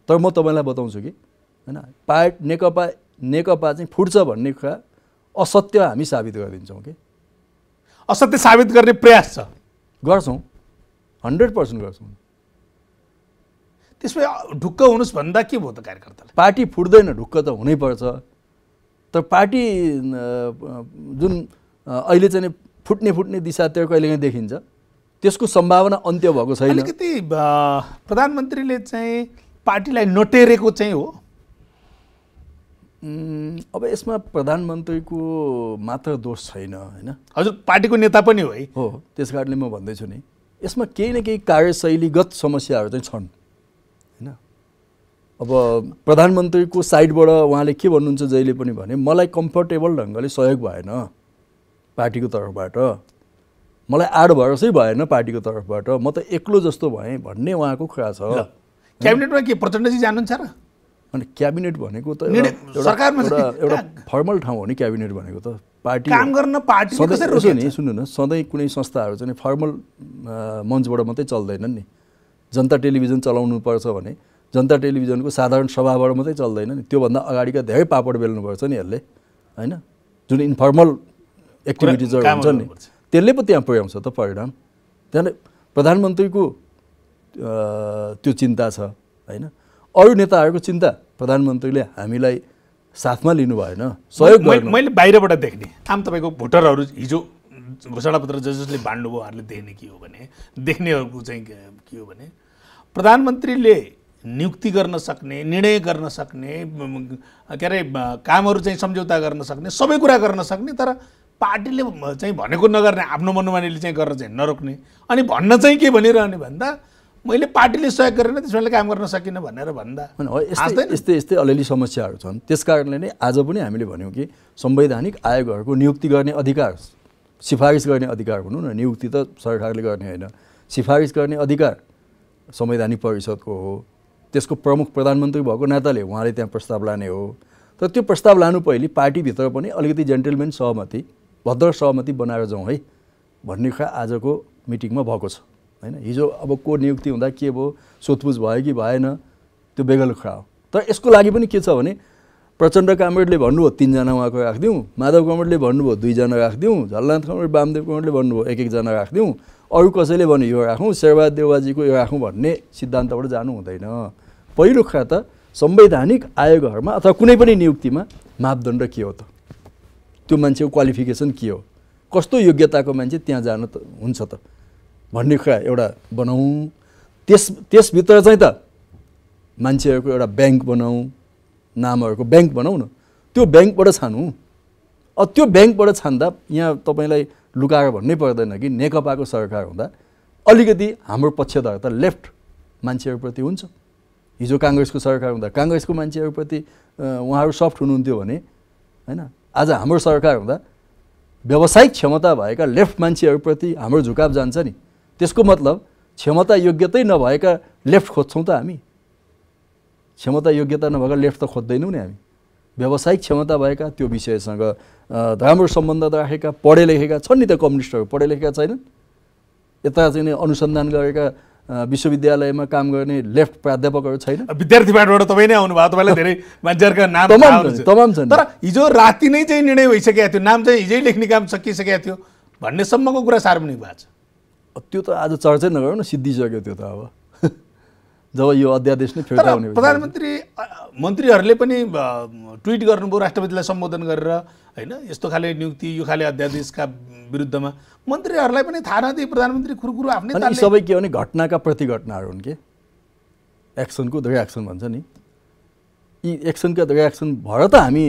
तर म तपाईँलाई बताउँछु कि होइन, नेकपा चाहिँ फुट्छ भन्ने कुरा असत्य हामी साबित गरिदिन्छौँ कि असत्य साबित गर्ने प्रयास छ, गर्छौँ, 100% गर्छौँ। त्यसमा ढुक्क हुनुहोस् भन्दा के भयो त कार्यकर्तालाई? पार्टी फुट्दैन, ढुक्क त हुनैपर्छ। तर पार्टी जुन अहिले चाहिँ फुट्ने दिशातिर कहिलेकाहीँ देखिन्छ, त्यसको सम्भावना अन्त्य भएको छैन। अलिकति प्रधानमन्त्रीले चाहिँ पार्टीलाई नटेरेको चाहिँ हो। अब यसमा प्रधानमन्त्रीको मात्र दोष छैन होइन, हजुर पार्टीको नेता पनि हो है। हो, त्यस कारणले म भन्दैछु नि, यसमा केही न केही कार्यशैलीगत समस्याहरू चाहिँ छन् होइन। अब प्रधानमन्त्रीको साइडबाट उहाँले के भन्नुहुन्छ जहिले पनि भने, मलाई कम्फर्टेबल ढङ्गले सहयोग भएन पार्टीको तर्फबाट, मलाई आड भरोसै भएन पार्टीको तर्फबाट, म त एक्लो जस्तो भएँ भन्ने उहाँको कुरा छ। क्याबिनेटमा के प्रचण्डजी जानुहुन्छ र? अनि क्याबिनेट भनेको त सरकारमा एउटा फर्मल ठाउँ हो नि क्याबिनेट भनेको त। पार्टी काम गर्न पार्टी कसरी रोक्छ नि? सुन्नु न, सधैँ कुनै संस्थाहरू चाहिँ फर्मल मञ्चबाट मात्रै चल्दैनन् नि। जनता टेलिभिजन चलाउनु पर्छ भने जनता टेलिभिजनको साधारण सभाबाट मात्रै चल्दैन नि, त्योभन्दा अगाडिका धेरै पापड बेल्नुपर्छ नि यसले होइन। जुन इन्फर्मल एक्टिभिटिजहरू हुन्छन् नि, त्यसले पो त्यहाँ पुर्याउँछ त परिणाम। त्यहाँदेखि प्रधानमन्त्रीको त्यो चिन्ता छ होइन। अरू नेताहरूको चिन्ता प्रधानमन्त्रीले हामीलाई साथमा लिनु भएन, सहयोग गर्नु। मैले बाहिरबाट देख्ने आम तपाईँको भोटरहरू हिजो घोषणापत्र जसले बाँड्नुभयो उहाँहरूले देख्ने के हो भने, देख्नेहरूको चाहिँ के हो भने, प्रधानमन्त्रीले नियुक्ति गर्न सक्ने, निर्णय गर्न सक्ने, के अरे कामहरू चाहिँ सम्झौता गर्न सक्ने, सबै कुरा गर्न सक्ने, तर पार्टीले चाहिँ भनेको नगर्ने आफ्नो मनोमानीले चाहिँ गरेर चाहिँ नरोक्ने अनि भन्न चाहिँ के भनिरहने भन्दा मैले पार्टीले सहयोग गरेन त्यसैले काम गर्न सकिनँ भनेर भन्दा यस्तै अलिअलि समस्याहरू छन्। त्यस कारणले नै आज पनि हामीले भन्यौँ कि संवैधानिक आयोगहरूको नियुक्ति गर्ने अधिकार, सिफारिस गर्ने अधिकार भनौँ न, नियुक्ति त सरकारले गर्ने होइन, सिफारिस गर्ने अधिकार संवैधानिक परिषदको हो। त्यसको प्रमुख प्रधानमन्त्री भएको नाताले उहाँले त्यहाँ प्रस्ताव लाने हो। तर त्यो प्रस्ताव लानु पहिले पार्टीभित्र पनि अलिकति जेन्टलमेन सहमति, भद्र सहमति बनाएर जाउँ है भन्ने कुरा आजको मिटिङमा भएको छ हैन। हिजो अब को नियुक्ति हुँदा के भयो, सोधपुछ भयो कि भएन, त्यो बेगल कुरा हो। तर यसको लागि पनि के छ भने प्रचण्ड कामरेडले भन्नुभयो 3 जना उहाँको राखिदिउँ, माधव कामरेडले भन्नुभयो 2 जना राखिदिउँ, झलनाथ कामरेड, वामदेव कामरेडले भन्नुभयो 1-1 जना राखिदिउँ, अरू कसैले भन्यो यो राखौँ, शेरबहादुर देउवाजीको यो राखौँ भन्ने सिद्धान्तबाट जानु हुँदैन। पहिलो कुरा त संवैधानिक आयोगहरूमा अथवा कुनै पनि नियुक्तिमा मापदण्ड के हो त, त्यो मान्छेको क्वालिफिकेसन के हो, कस्तो योग्यताको मान्छे त्यहाँ जान त हुन्छ त भन्ने कुरा एउटा बनाऊँ। त्यसभित्र चाहिँ त मान्छेहरूको एउटा ब्याङ्क बनाऊँ, नामहरूको ब्याङ्क बनाऊ न, त्यो ब्याङ्कबाट छानौँ। त्यो ब्याङ्कबाट छान्दा यहाँ तपाईँलाई लुकाएर भन्नै पर्दैन कि नेकपाको सरकार हुँदा अलिकति हाम्रो पक्षधरता लेफ्ट मान्छेहरूप्रति हुन्छ। हिजो काङ्ग्रेसको सरकार हुँदा काङ्ग्रेसको मान्छेहरूप्रति उहाँहरू सफ्ट हुनुहुन्थ्यो भने हैन, आज हाम्रो सरकार हुँदा व्यावसायिक क्षमता भएका लेफ्ट मान्छेहरूप्रति हाम्रो झुकाव जान्छ नि। त्यसको मतलब क्षमता योग्यतै नभएका लेफ्ट खोज्छौँ त हामी, क्षमता योग्यता नभएका लेफ्ट त खोज्दैनौँ नि हामी। व्यावसायिक क्षमता भएका, त्यो विषयसँग राम्रो सम्बन्ध राखेका, पढे लेखेका छन् नि त कम्युनिस्टहरू, पढे लेखेका छैनन्। यता चाहिँ अनुसन्धान गरेका विश्वविद्यालयमा काम गर्ने लेफ्ट प्राध्यापकहरू छैन। विद्यार्थीबाट तपाईँ नै आउनुभयो, तपाईँलाई धेरै मान्छेहरूका नाम तमाम छन्। तर हिजो राति नै चाहिँ निर्णय भइसकेको थियो, नाम चाहिँ हिजै लेख्ने काम सकिसकेको थियो भन्नेसम्मको कुरा सार्वजनिक भएको छ। त्यो त आज चर्चै नगरौँ न, सिद्धिसक्यो त्यो त। अब जब यो अध्यादेश नै फिर्ता हुने, मन्त्रीहरूले पनि ट्विट गर्नुभयो राष्ट्रपतिलाई सम्बोधन गरेर होइन, यस्तो खाले नियुक्ति, यो खाले अध्यादेशका विरुद्धमा। मन्त्रीहरूलाई पनि थाहा नदिए प्रधानमन्त्री खुरुखुरु आफ्नै तालले सबै के भने घटनाका प्रतिघटनाहरू हुन् के, एक्सनको रियाक्सन भन्छ नि। यी एक्सनका रियाक्सन भएर त हामी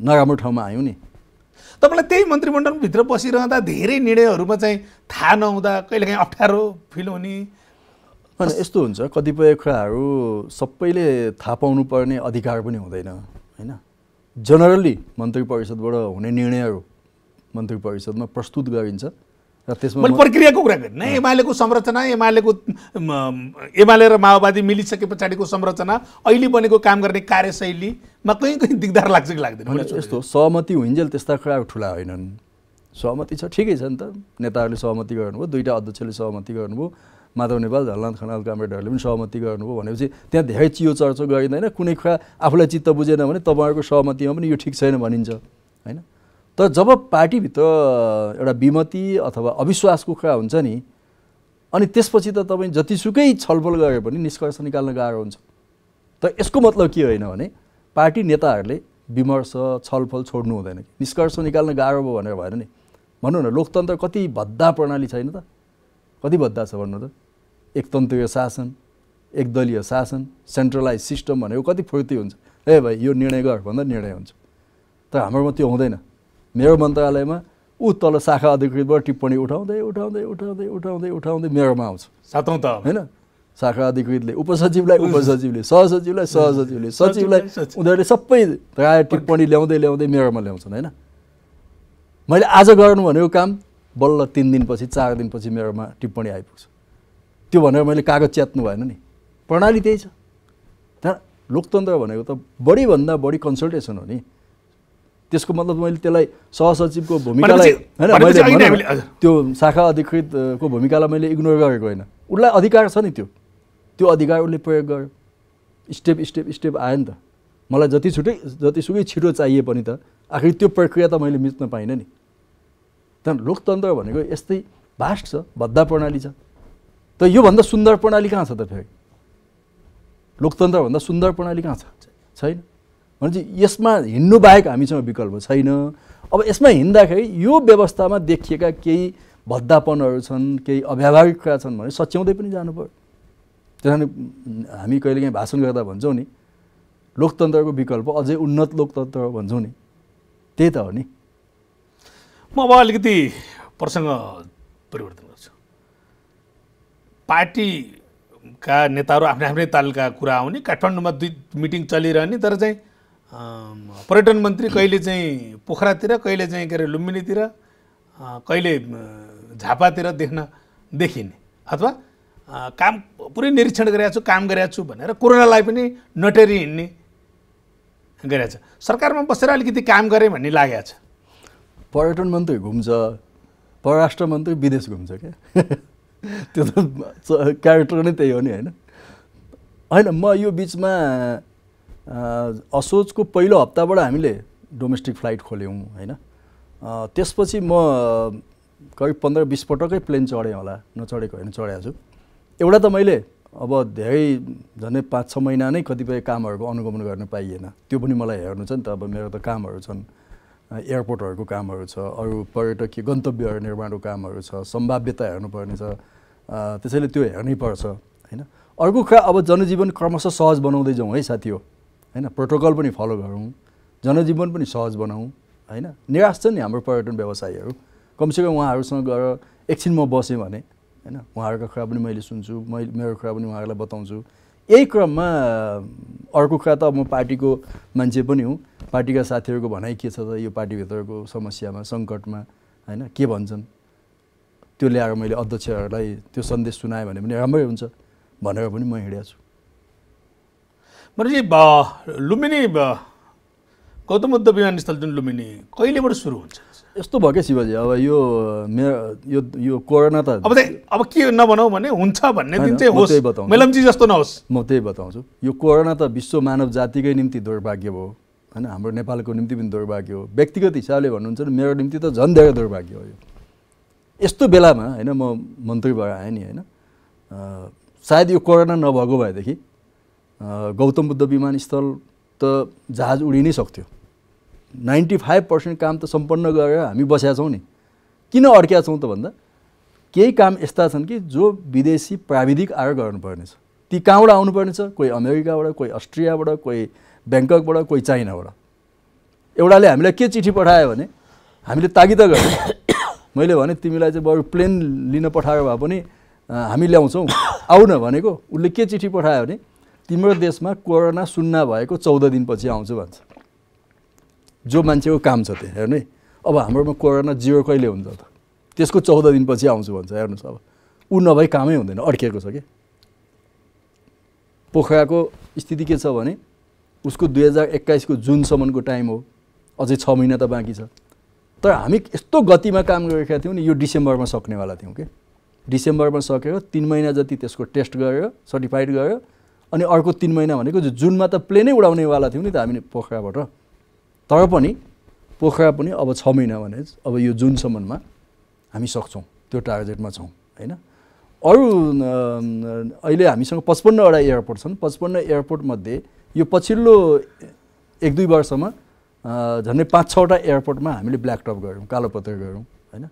नराम्रो ठाउँमा आयौँ नि। तपाईँलाई त्यही मन्त्रीमण्डलभित्र बसिरहँदा धेरै निर्णयहरूमा चाहिँ थाहा नहुँदा कहिलेकाहीँ अप्ठ्यारो फिल हुने होइन, यस्तो हुन्छ। कतिपय कुराहरू सबैले थाहा पाउनुपर्ने अधिकार पनि हुँदैन होइन। जनरली मन्त्री परिषदबाट हुने निर्णयहरू मन्त्री परिषदमा प्रस्तुत गरिन्छ र त्यसमा प्रक्रियाको कुरा गर्ने, एमालेको संरचना, एमाले र माओवादी मिलिसके पछाडिको संरचना, अहिले बनेको काम गर्ने कार्यशैलीमा कहीँ दिगदार लाग्छ कि लाग्दैन? यस्तो सहमति हुइन्जेल त्यस्ता कुराहरू ठुला होइनन्। सहमति छ, ठिकै छ नि त, नेताहरूले सहमति गर्नुभयो, 2टा अध्यक्षले सहमति गर्नुभयो, माधव नेपाल, झलनाथ खनाल कामरेडहरूले पनि सहमति गर्नुभयो भनेपछि त्यहाँ धेरै चियो चर्चो गरिँदैन। कुनै कुरा आफूलाई चित्त बुझेन भने तपाईँहरूको सहमतिमा पनि यो ठिक छैन भनिन्छ होइन। तर जब पार्टीभित्र एउटा विमति अथवा अविश्वासको कुरा हुन्छ नि, अनि त्यसपछि त तपाईँ जतिसुकै छलफल गरे पनि निष्कर्ष निकाल्न गाह्रो हुन्छ। तर यसको मतलब के होइन भने पार्टी नेताहरूले विमर्श छलफल छोड्नु हुँदैन, निष्कर्ष निकाल्न गाह्रो भयो भनेर भएन नि। भनौँ न, लोकतन्त्र कति भद्दा प्रणाली छैन त, कति भद्दा छ भन्नु त। एकतन्त्रीय शासन, एकदलीय शासन, सेन्ट्रलाइज सिस्टम भनेको कति फुर्ती हुन्छ। ए भाइ यो निर्णय गर भन्दा निर्णय हुन्छ। तर हाम्रोमा त्यो हुँदैन। मेरो मन्त्रालयमा तल शाखा अधिकृतबाट टिप्पणी उठाउँदै उठाउँदै उठाउँदै उठाउँदै उठाउँदै मेरोमा आउँछ। सातौँ त होइन, शाखा अधिकृतले उपसचिवलाई, उपसचिवले सहसचिवलाई, सहसचिवले सचिवलाई, उनीहरूले सबै राय टिप्पणी ल्याउँदै ल्याउँदै मेरोमा ल्याउँछन् होइन। मैले आज गर्नु भनेको काम बल्ल 3 दिनपछि 4 दिनपछि मेरोमा टिप्पणी आइपुग्छ। त्यो भनेर मैले कागज च्यात्नु भएन नि। प्रणाली त्यही छ। त्यहाँ लोकतन्त्र भनेको त बढीभन्दा बढी कन्सल्टेसन हो नि। त्यसको मतलब मैले त्यसलाई सहसचिवको भूमिकालाई होइन, मैले त्यो शाखा अधिकृतको भूमिकालाई मैले इग्नोर गरेको होइन। उसलाई अधिकार छ नि, त्यो अधिकार उसले प्रयोग गर्यो। स्टेप आयो नि त। मलाई जतिसुकै छिटो चाहिए पनि त आखिर त्यो प्रक्रिया त मैले मिच्न पाइनँ नि। त्यहाँ लोकतन्त्र भनेको यस्तै भास्ट छ, भद्दा प्रणाली छ। त योभन्दा सुन्दर प्रणाली कहाँ छ त? फेरि लोकतन्त्रभन्दा सुन्दर प्रणाली कहाँ छ? छैन। भनेपछि यसमा हिँड्नु बाहेक हामीसँग विकल्प छैन। अब यसमा हिँड्दाखेरि यो व्यवस्थामा देखिएका केही भद्दापनहरू छन्, केही अव्यावहारिक कुरा छन् भने सच्याउँदै पनि जानु पर्यो। त्यसैले हामी कहिलेकाहीँ भाषण गर्दा भन्छौँ नि, लोकतन्त्रको विकल्प अझै उन्नत लोकतन्त्र भन्छौँ नि, त्यही त हो नि। म अब अलिकति प्रसङ्ग परिवर्तन गर्छु। पार्टीका नेताहरू आफ्नै आफ्नै तालका कुरा आउने, काठमाडौँमा 2 मिटिङ चलिरहने, तर चाहिँ पर्यटन मन्त्री कहिले चाहिँ पोखरातिर, कहिले चाहिँ के अरे लुम्बिनीतिर, कहिले झापातिर देखिने, अथवा काम पुरै निरीक्षण गरेको छु, काम गरेको छु भनेर कोरोनालाई पनि नटेरी हिँड्ने गरेको छ। सरकारमा बसेर अलिकति काम गरेँ भन्ने लागेको छ। पर्यटन मन्त्री घुम्छ, परराष्ट्र मन्त्री विदेश घुम्छ क्या त्यो त क्यारेक्टर नै त्यही हो नि, होइन? होइन, म यो बिचमा असोजको पहिलो हप्ताबाट हामीले डोमेस्टिक फ्लाइट खोल्यौँ, होइन? त्यसपछि म करिब 15-20 पटकै प्लेन चढेँ होला, नचढेको होइन, चढेको छु। एउटा त मैले अब धेरै झन्डै 5-6 महिना नै कतिपय कामहरूको अनुगमन गर्न पाइएन, त्यो पनि मलाई हेर्नु छ नि त। अब मेरो त कामहरू छन्, एयरपोर्टहरूको कामहरू छ, अरू पर्यटकीय गन्तव्यहरू निर्माणको कामहरू छ, सम्भाव्यता हेर्नुपर्ने छ, त्यसैले त्यो हेर्नै पर्छ, होइन? अर्को कुरा, अब जनजीवन क्रमशः सहज बनाउँदै जाउँ है साथी हो, होइन? प्रोटोकल पनि फलो गरौँ, जनजीवन पनि सहज बनाऊँ, होइन? निराश छ नि हाम्रो पर्यटन व्यवसायीहरू, कमसेकम उहाँहरूसँग गएर एकछिन म बसेँ भने, होइन, उहाँहरूका कुरा पनि मैले सुन्छु, मेरो कुरा पनि उहाँहरूलाई बताउँछु। यही क्रममा अर्को कुरा त म पार्टीको मान्छे पनि हुँ, पार्टीका साथीहरूको भनाइ के छ त यो पार्टीभित्रको समस्यामा, सङ्कटमा, होइन, के भन्छन् त्यो ल्याएर मैले अध्यक्षहरूलाई त्यो सन्देश सुनाएँ भने पनि राम्रै हुन्छ भनेर पनि म हिँडेको छु। भनेपछि लुम्बिनी गौतम बुद्ध विमानस्थल जुन लुम्बिनी कहिलेबाट सुरु हुन्छ? यस्तो भयो क्या शिवजी, अब यो कोरोना त अब के नभनौँ भने हुन्छ भन्ने दिन चाहिँ होस्, मेलम्ची जस्तो नहोस्। म त्यही बताउँछु। यो कोरोना त विश्व मानव जातिकै निम्ति दुर्भाग्य भयो, होइन? हाम्रो नेपालको निम्ति पनि दुर्भाग्य हो। व्यक्तिगत हिसाबले भन्नुहुन्छ भने मेरो निम्ति त झन् धेरै दुर्भाग्य हो यो। यस्तो बेलामा, होइन, म मन्त्री भएर आएँ नि, होइन? सायद यो कोरोना नभएको भएदेखि गौतम बुद्ध विमानस्थल त जहाज उडि नै सक्थ्यो। 95% काम त सम्पन्न गरेर हामी बसेका छौँ नि। किन अड्केका छौँ त भन्दा केही काम यस्ता छन् कि जो विदेशी प्राविधिक आएर गर्नुपर्ने छ। ती कहाँबाट आउनुपर्ने छ? कोही अमेरिकाबाट, कोही अस्ट्रियाबाट, कोही ब्याङ्ककबाट, कोही चाइनाबाट। एउटाले हामीलाई के चिठी पठायो भने हामीले तागिद गर्यौँ, मैले भने तिमीलाई चाहिँ बरु प्लेन लिन पठाएर भए पनि हामी ल्याउँछौँ, आऊ न भनेको। उसले के चिठी पठायो भने तिम्रो देशमा कोरोना सुन्ना भएको 14 दिनपछि आउँछु भन्छ। जो मान्छेको काम छ त्यो हेर्नु है। अब हाम्रोमा कोरोना 0 कहिले हुन्छ त? त्यसको 14 दिनपछि आउँछु भन्छ। हेर्नुहोस्, अब ऊ नभई कामै हुँदैन, अड्किएको छ कि। पोखराको स्थिति के छ भने उसको 2021 को जुनसम्मको टाइम हो, अझै 6 महिना त बाँकी छ। तर हामी यस्तो गतिमा काम गरिरहेका थियौँ नि, यो डिसेम्बरमा सक्नेवाला थियौँ कि। डिसेम्बरमा सकेर 3 महिना जति त्यसको टेस्ट गरेर सर्टिफाइड गरेर अनि अर्को 3 महिना भनेको जुनमा त प्लेनै उडाउनेवाला थियौँ नि त हामी पोखराबाट। तर पनि पोखरा पनि अब 6 महिना भने अब यो जुनसम्ममा हामी सक्छौँ, त्यो टार्गेटमा छौँ, होइन? अरू अहिले हामीसँग 55वटा एयरपोर्ट छन्। 55 एयरपोर्टमध्ये यो पछिल्लो 1-2 वर्षमा झन्डै 5-6वटा एयरपोर्टमा हामीले ब्ल्याक टप गऱ्यौँ, कालोपत्र गऱ्यौँ, होइन?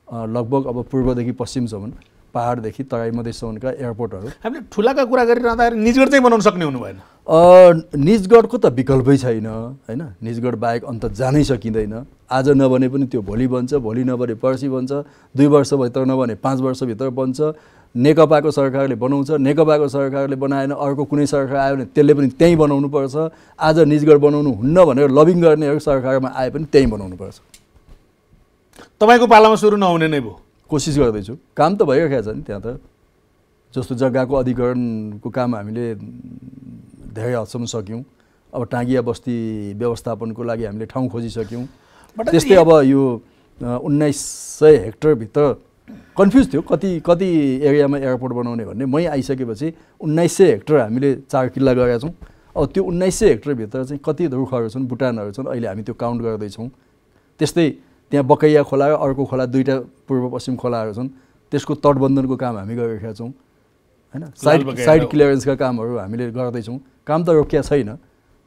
लगभग अब पूर्वदेखि पश्चिमसम्म, पहाडदेखि तराई मधेससम्मका एयरपोर्टहरू। हामीले ठुलाका कुरा गरिरहँदाखेरि निजगढ चाहिँ बनाउन सक्ने हुनु भएन। निजगढको त विकल्पै छैन, होइन? निजगढ बाहेक अन्त जानै सकिँदैन। आज नबने पनि त्यो भोलि बन्छ, भोलि नबने पर्सि बन्छ, 2 वर्षभित्र नबने 5 वर्षभित्र बन्छ। नेकपाको सरकारले बनाउँछ, नेकपाको सरकारले बनाएन, अर्को कुनै सरकार आयो भने त्यसले पनि त्यहीँ बनाउनु पर्छ। आज निजगढ बनाउनु हुन्न भनेर लबिङ गर्नेहरू सरकारमा आए पनि त्यहीँ बनाउनु पर्छ। तपाईँको पालामा सुरु नहुने नै भयो? कोसिस गर्दैछु, काम त भइरहेको छ नि त्यहाँ त। जस्तो जग्गाको अधिग्रहणको काम हामीले धेरै हदसम्म सक्यौँ। अब टाँगिया बस्ती व्यवस्थापनको लागि हामीले ठाउँ खोजिसक्यौँ। त्यस्तै अब यो 1900 हेक्टरभित्र कन्फ्युज थियो कति एरियामा एयरपोर्ट बनाउने भन्ने। मै आइसकेपछि 1900 हेक्टर हामीले 4 किल्ला गरेका छौँ। अब त्यो 1900 हेक्टरभित्र चाहिँ कति रुखहरू छन्, बुटानहरू छन्, अहिले हामी त्यो काउन्ट गर्दैछौँ। त्यस्तै त्यहाँ बकैया खोला र अर्को खोला, 2टा पूर्व पश्चिम खोलाहरू छन्, त्यसको तटबन्धनको काम हामी गरिरहेका छौँ, होइन? साइड क्लियरेन्सका कामहरू हामीले गर्दैछौँ। काम त रोकिया छैन,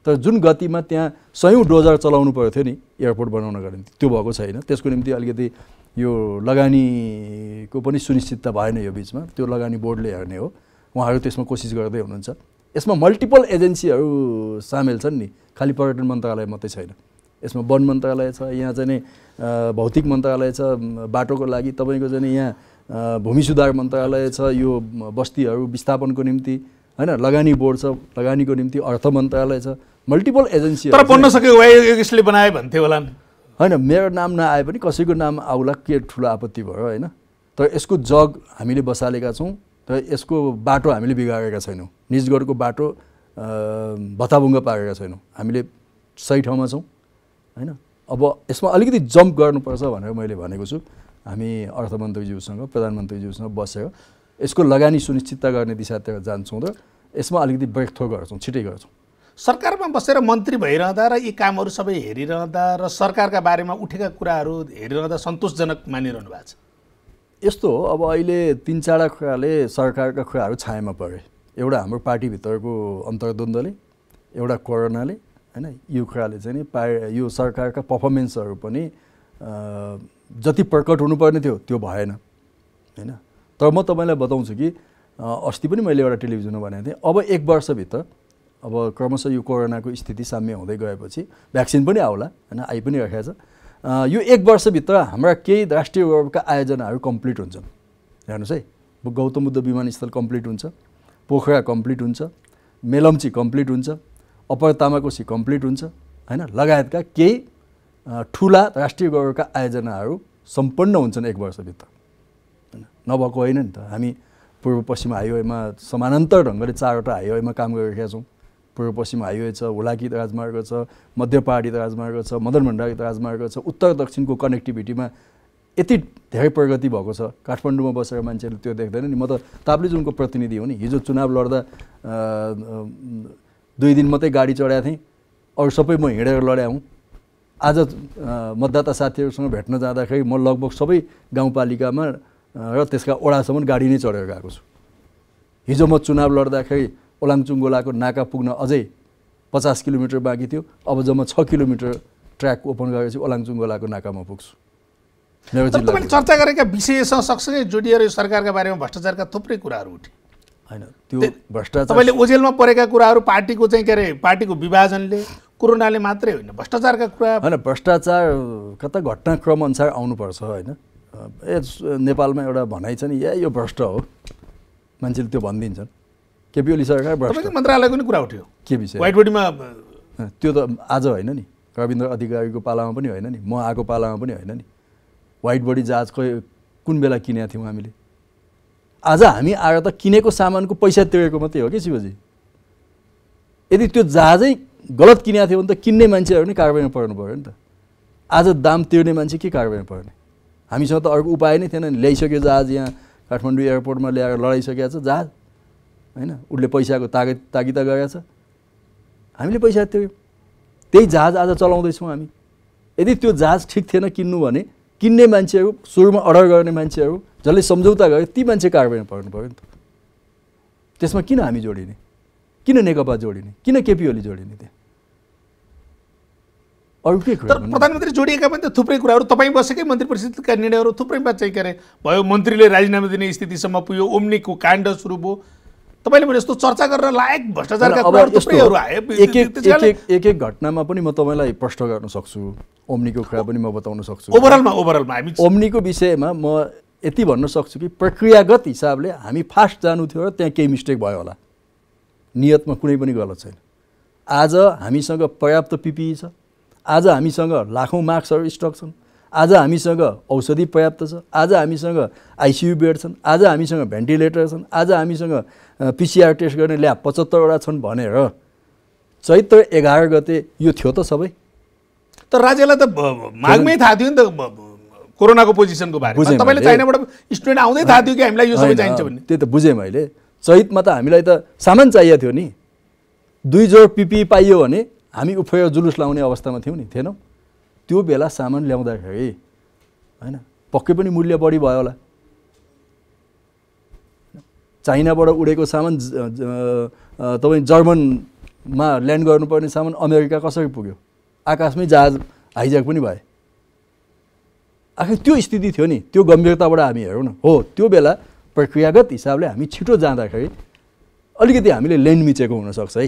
तर जुन गतिमा त्यहाँ 100औं डोजर चलाउनु पर्थ्यो नि एयरपोर्ट बनाउनका निम्ति, त्यो भएको छैन। त्यसको निम्ति अलिकति यो लगानीको पनि सुनिश्चितता भएन यो बिचमा। त्यो लगानी बोर्डले हेर्ने हो, उहाँहरू त्यसमा कोसिस गर्दै हुनुहुन्छ। यसमा मल्टिपल एजेन्सीहरू सामेल छन् नि, खालि पर्यटन मन्त्रालय मात्रै छैन। यसमा वन मन्त्रालय छ, यहाँ चाहिँ भौतिक मन्त्रालय छ बाटोको लागि, तपाईँको चाहिँ यहाँ भूमि सुधार मन्त्रालय छ यो बस्तीहरू विस्थापनको निम्ति, हैन, लगानी बोर्ड छ लगानीको निम्ति, अर्थ मन्त्रालय छ, मल्टिपल एजेन्सी। तर बन्न सक्यो भए यसले बनाए भन्थे होला हैन, मेरो नाम नआए पनि कसैको नाम आउला के ठुलो आपत्ति भयो, हैन। तर यसको जग हामीले बसालेका छौँ, तर यसको बाटो हामीले बिगारेका छैनौँ, निजगढको बाटो भत्ताभुङ्ग पारेका छैनौँ, हामीले सही ठाउँमा छौँ, हैन। अब यसमा अलिकति जम्प गर्नुपर्छ भनेर मैले भनेको छु। हामी अर्थमन्त्रीज्यूसँग प्रधानमन्त्रीज्यूसँग बसेर यसको लगानी सुनिश्चितता गर्ने दिशातिर जान्छौँ र यसमा अलिकति ब्रेकथ्रो गर्छौँ, छिटै गर्छौँ। सरकारमा बसेर मन्त्री भइरहँदा र यी कामहरू सबै हेरिरहँदा र सरकारका बारेमा उठेका कुराहरू हेरिरहँदा सन्तोषजनक मानिरहनु भएको छ? यस्तो हो, अब अहिले 3-4 कुराले सरकारका कुराहरू छायामा परे। एउटा हाम्रो पार्टीभित्रको अन्तर्द्वन्द्वले, एउटा कोरोनाले, हैन, यो कुराले चाहिँ नि यो सरकारका पर्फर्मेन्सहरू पनि जति प्रकट हुनुपर्ने थियो त्यो भएन, हैन। तर म तपाईँलाई बताउँछु कि अस्ति पनि मैले एउटा टेलिभिजनमा भनेको थिएँ, अब 1 वर्षभित्र अब क्रमशः यो कोरोनाको स्थिति साम्य हुँदै गएपछि भ्याक्सिन पनि आउला, हैन, आइ पनि राखेको छ। यो 1 वर्षभित्र हाम्रा केही राष्ट्रिय गौरवका आयोजनाहरू कम्प्लिट हुन्छन्। हेर्नुहोस् है, गौतम बुद्ध विमानस्थल कम्प्लिट हुन्छ, पोखरा कम्प्लिट हुन्छ, मेलम्ची कम्प्लिट हुन्छ, अप्पर तामाकोसी कम्प्लिट हुन्छ, हैन, लगायतका केही ठुला राष्ट्रिय गौरवका आयोजनाहरू सम्पन्न हुन्छन् 1 वर्षभित्र, हैन। नभएको होइन नि त। हामी पूर्व पश्चिम हाइवेमा समानान्तर ढङ्गले 4वटा हाइवेमा काम गरिरहेका छौँ। पूर्व पश्चिम हाइवे छ, हुलाकी राजमार्ग छ, मध्य पहाडी राजमार्ग छ, मदन भण्डारी राजमार्ग छ, उत्तर दक्षिणको कनेक्टिभिटीमा यति धेरै प्रगति भएको छ। काठमाडौँमा बसेर मान्छेले त्यो देख्दैन नि। म त ताप्लेजुङको प्रतिनिधि हो नि। हिजो चुनाव लड्दा 2 दिन मात्रै गाडी चढाएको थिएँ, अरू सबै म हिँडेर लड्या हुँ। आज मतदाता साथीहरूसँग भेट्न जाँदाखेरि म लगभग सबै गाउँपालिकामा र त्यसका वडासम्म गाडी नै चढेर गएको छु। हिजो म चुनाव लड्दाखेरि ओलाङचुङ गोलाको नाका पुग्न अझै 50 किलोमिटर बाँकी थियो। अब जम्मा 6 किलोमिटर ट्र्याक ओपन गरेपछि ओलाङचुङ गोलाको नाकामा पुग्छु। मेरो जिल्ला तपाईले चर्चा गरेका विषयसँग सँगसँगै जोडिएर सरकारका बारेमा भ्रष्टाचारका थुप्रै कुराहरू उठे, हैन। त्यो भ्रष्टाचार तपाईले ओजेलमा परेका कुराहरू पार्टीको चाहिँ के अरे पार्टीको विभाजनले, कोरोनाले मात्रै होइन, भ्रष्टाचारका कुरा, हैन। भ्रष्टाचार कता घटनाक्रम अनुसार आउनुपर्छ, हैन। नेपालमा एउटा भनाइ छ नि, यो भ्रष्ट हो, मान्छेले त्यो भनिदिन्छन्। केपी ओली सरकार भ्रष्ट। तपाईको मन्त्रालयको नि कुरा उठ्यो के विषय? व्हाइट बोडीमा। त्यो त आज होइन नि, रविन्द्र अधिकारीको पालामा पनि होइन नि, म आएको पालामा पनि होइन नि। व्हाइट बडी जहाज कुन बेला किनेका थियौँ हामीले? आज हामी आएर त किनेको सामानको पैसा तिरेको मात्रै हो कि शिवजी। यदि त्यो जहाजै गलत किनेको थियो भने त किन्ने मान्छेहरू नि कारबाहीमा पर्नु पऱ्यो नि त। आज दाम तिर्ने मान्छे के कारबाहीमा पर्ने? हामीसँग त अर्को उपाय नै थिएन नि। ल्याइसक्यो जहाज, यहाँ काठमाडौँ एयरपोर्टमा ल्याएर लडाइसकेको छ जहाज, हैन। उसले पैसाको तागिदा गरेको छ, हामीले पैसा तिर्यौँ। त्यही जहाज आज चलाउँदैछौँ हामी। यदि त्यो जहाज ठिक थिएन किन्नु भने किन्ने मान्छेहरू, सुरुमा अर्डर गर्ने मान्छेहरू, जसले सम्झौता गरे ती मान्छे कारबाहीमा पर्नु पऱ्यो नि त। त्यसमा किन हामी जोडिने? किन नेकपा जोडिने? किन केपी ओली जोडिने? त्यहाँ अरू के कुरा? तर प्रधानमन्त्री जोडिएका पनि त थुप्रै कुराहरू, तपाईँ बसेकै मन्त्री परिषदका निर्णयहरू थुप्रैमा चाहिँ के अरे भयो। मन्त्रीले राजीनामा दिने स्थितिसम्म पुग्यो, ओम्नीको काण्ड सुरु भयो। तपाईँले भने जस्तो चर्चा गर्न लायक भ्रष्टाचारका कुराहरू थुप्रैहरू आए। एक घटनामा पनि म तपाईँलाई प्रश्न गर्न सक्छु, ओम्नीको कुरा पनि म बताउन सक्छु। ओभरअलमा हामी ओम्नीको विषयमा म यति भन्न सक्छु कि प्रक्रियागत हिसाबले हामी फास्ट जानु थियो र त्यहाँ केही मिस्टेक भयो होला। नियतमा कुनै पनि गलत छैन। आज हामीसँग पर्याप्त पिपिई छ, आज हामीसँग लाखौँ मास्कहरू स्टक छन्, आज हामीसँग औषधि पर्याप्त छ, आज हामीसँग आइसियु बेड छन्, आज हामीसँग भेन्टिलेटर छन्, आज हामीसँग पिसिआर टेस्ट गर्ने ल्याब 75वटा छन् भनेर चैत्र 11 गते यो थियो त सबै। तर राज्यलाई त मागमै थाहा थियो नि त कोरोनाको पोजिसनको बारेमा। तपाईँले चाइनाबाट स्टुडेन्ट आउँदै थाहा थियो कि हामीलाई यो सबै चाहिन्छ भन्ने। त्यही त बुझेँ मैले। चैतमा त हामीलाई त सामान चाहिएको थियो नि। 2 जोड पिपिई पाइयो भने हामी उफेर जुलुस लाउने अवस्थामा थियौँ नि, थिएनौँ? त्यो बेला सामान ल्याउँदाखेरि हैन पक्कै पनि मूल्य बढी भयो होला। चाइनाबाट उडेको सामान तपाईँ जर्मनमा ल्यान्ड गर्नुपर्ने सामान अमेरिका कसरी पुग्यो? आकाशमै जहाज हाइज्याक पनि भए। आखिर त्यो स्थिति थियो नि। त्यो गम्भीरताबाट हामी हेरौँ न। हो, त्यो बेला प्रक्रियागत हिसाबले हामी छिटो जाँदाखेरि अलिकति हामीले लेन मिचेको हुनसक्छ है।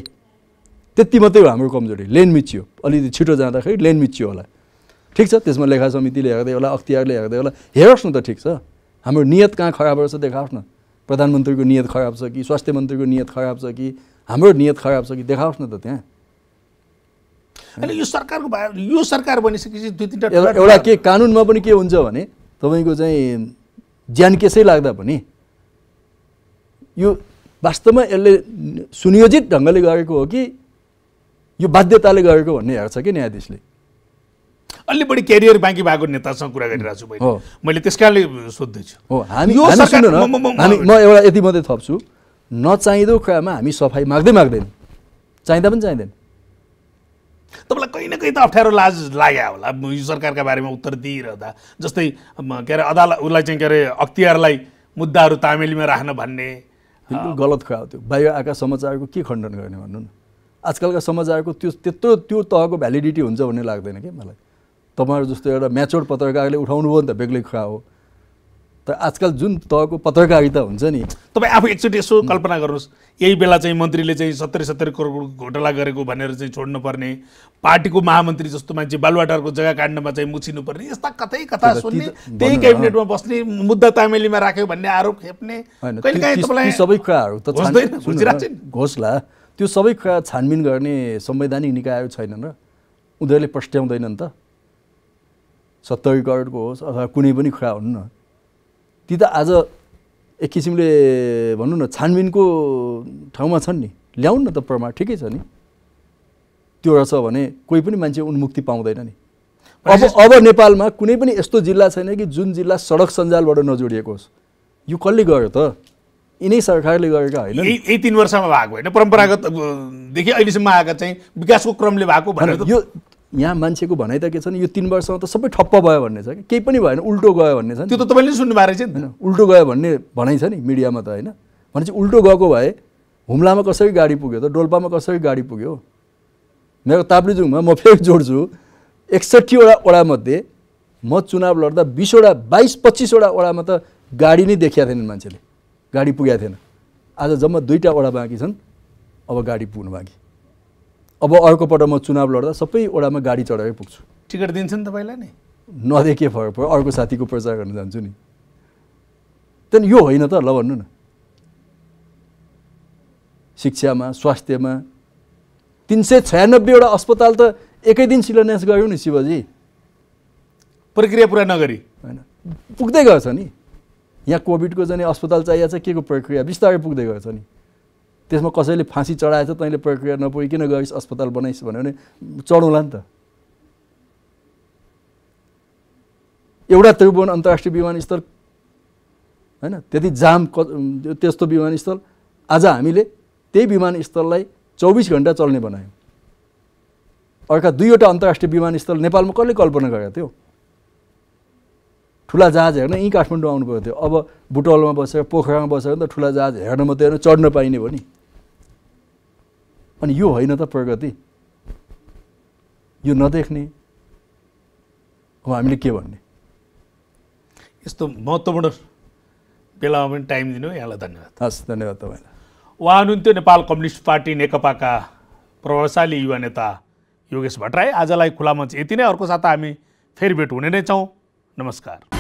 त्यति मात्रै हो हाम्रो कमजोरी। लेन मिचियो, अलिकति छिटो जाँदाखेरि लेन मिचियो होला, ठिक छ। त्यसमा लेखा समितिले हेर्दै होला, अख्तियारले हेर्दै होला, हेरोस् न त, ठिक छ। हाम्रो नियत कहाँ खराब रहेछ देखाओस् न। प्रधानमन्त्रीको नियत खराब छ कि, स्वास्थ्य मन्त्रीको नियत खराब छ कि, हाम्रो नियत खराब छ कि, देखाओस् न त त्यहाँ। अनि यो सरकार बनिसकेपछि दुई तिनवटा एउटा के कानुनमा पनि के हुन्छ भने तपाईँको चाहिँ ज्यान केसै लाग्दा पनि यो वास्तवमा यसले सुनियोजित ढङ्गले गरेको हो कि यो बाध्यताले गरेको भन्ने हेर्छ कि न्यायाधीशले। अलि बढी क्यारियर बाँकी भएको नेतासँग कुरा गरिरहेको छु मैले, त्यस कारणले सोध्दैछु। हो, हामी सुन्नु न, म एउटा यति मात्रै थप्छु, नचाहिँदो कुरामा हामी सफाइ माग्दैन, चाहिँदा पनि चाहिँदैन। तपाईँलाई कहीँ न कहीँ त अप्ठ्यारो लाज लाग्यो होला यो सरकारका बारेमा उत्तर दिइरहँदा। जस्तै के अरे अदालत उसलाई चाहिँ के अरे अख्तियारलाई मुद्दाहरू तामेलीमा राख्न भन्ने बिल्कुल गलत कुरा हो त्यो। बाहिर आएका समाचारको के खण्डन गर्ने भन्नु न। आजकलका समाचारको त्यो तहको भ्यालिडिटी हुन्छ भन्ने लाग्दैन कि मलाई। तपाईँहरू जस्तो एउटा म्याच्योर्ड पत्रकारले उठाउनु भयो नि त बेग्लै कुरा हो। तर आजकल जुन तहको पत्रकारिता हुन्छ नि, तपाईँ आफू एकचोटि यसो कल्पना गर्नुहोस्, यही बेला चाहिँ मन्त्रीले चाहिँ 70 करोड घोटाला गरेको भनेर चाहिँ छोड्नु पर्ने, पार्टीको महामन्त्री जस्तो मान्छे बालुवाटारको जग्गा काट्नमा चाहिँ मुछिनु पर्ने, यस्ता कथा सुन्ने, त्यही क्याबिनेटमा बस्ने, मुद्दा तामेलीमा राख्यो भन्ने आरोप खेप्ने, कहिलेकाहीँ तपाईँलाई सबै कुराहरू त घोषला त्यो सबै कुरा छानबिन गर्ने संवैधानिक निकायहरू छैनन् र उनीहरूले प्रस्ट्याउँदैनन् त। 70 करोडको होस् अथवा कुनै पनि कुरा हुनु न, ती त आज एक किसिमले भनौँ न छानबिनको ठाउँमा छन् नि, ल्याउनु न त प्रमाण, ठिकै छ नि। त्यो रहेछ भने कोही पनि मान्छे उन्मुक्ति पाउँदैन नि। अब नेपालमा कुनै पनि यस्तो जिल्ला छैन कि जुन जिल्ला सडक सञ्जालबाट नजोडिएको होस्। यो कसले गर्यो त? यिनै सरकारले गरेका होइन। यही 3 वर्षमा भएको होइन, परम्परागतदेखि अहिलेसम्म आएका चाहिँ विकासको क्रमले भएको भनेर यो यहाँ मान्छेको भनाइ त के छ नि, यो 3 वर्षमा त सबै ठप्प भयो भन्ने छ कि, केही पनि भएन, उल्टो गयो भन्ने छ नि। त्यो त तपाईँले सुन्नु भएको रहेछ नि, होइन उल्टो गयो भन्ने भनाइ छ नि मिडियामा त, होइन भने चाहिँ उल्टो गएको भए हुम्लामा कसरी गाडी पुग्यो त, डोल्पामा कसरी गाडी पुग्यो। मेरो ताप्लेजुङमा म फेरि जोड्छु 61 वडामध्ये म चुनाव लड्दा 22-25 वडामा त गाडी नै देखिया थिएन, मान्छेले गाडी पुगेको थिएन। आज जम्मा 2टा वडा बाँकी छन्, अब गाडी पुग्नु बाँकी। अब अर्को पल्ट म चुनाव लड्दा सबै वडामा गाडी चढाएरै पुग्छु। टिकट दिन्छ नि तपाईँलाई नै, नदेखे फरक पर्यो, अर्को साथीको प्रचार गर्न जान्छु नि। त्यहाँदेखि यो होइन त, ल भन्नु न। शिक्षामा, स्वास्थ्यमा 396 अस्पताल त एकै दिन शिलान्यास गर्यो नि शिवजी, प्रक्रिया पुरा नगरी, होइन पुग्दै गर्छ नि। यहाँ कोभिडको चाहिँ अस्पताल चाहिएको छ, के को प्रक्रिया बिस्तारै पुग्दै गर्छ नि। त्यसमा कसैले फाँसी चढाएछ, तैँले प्रक्रिया नपुगी किन गरिस् अस्पताल बनाइस् भन्यो भने चढौँला नि त। एउटा त्रिभुवन अन्तर्राष्ट्रिय विमानस्थल होइन, त्यति जाम त्यस्तो विमानस्थल, आज हामीले त्यही विमानस्थललाई 24 घण्टा चल्ने बनायौँ। अर्का 2वटा अन्तर्राष्ट्रिय विमानस्थल नेपालमा कसले कल्पना गरेको थियो? ठुला जहाज हेर्न यहीँ काठमाडौँ आउनु पर्थ्यो। अब बुटवलमा बसेर पोखरामा बसेर त ठुला जहाज हेर्न मात्रै होइन, चढ्न पाइने भयो नि। अनि यो होइन त प्रगति, यो नदेख्ने। अब हामीले के भन्ने? यस्तो महत्त्वपूर्ण बेलामा पनि टाइम दिनु, यहाँलाई धन्यवाद। हस्, धन्यवाद तपाईँलाई। उहाँ हुनुहुन्थ्यो नेपाल कम्युनिस्ट पार्टी नेकपाका प्रभावशाली युवा नेता योगेश भट्टराई। आजलाई खुला मञ्च यति नै, अर्को साता हामी फेरि भेट हुने नै छौँ। नमस्कार।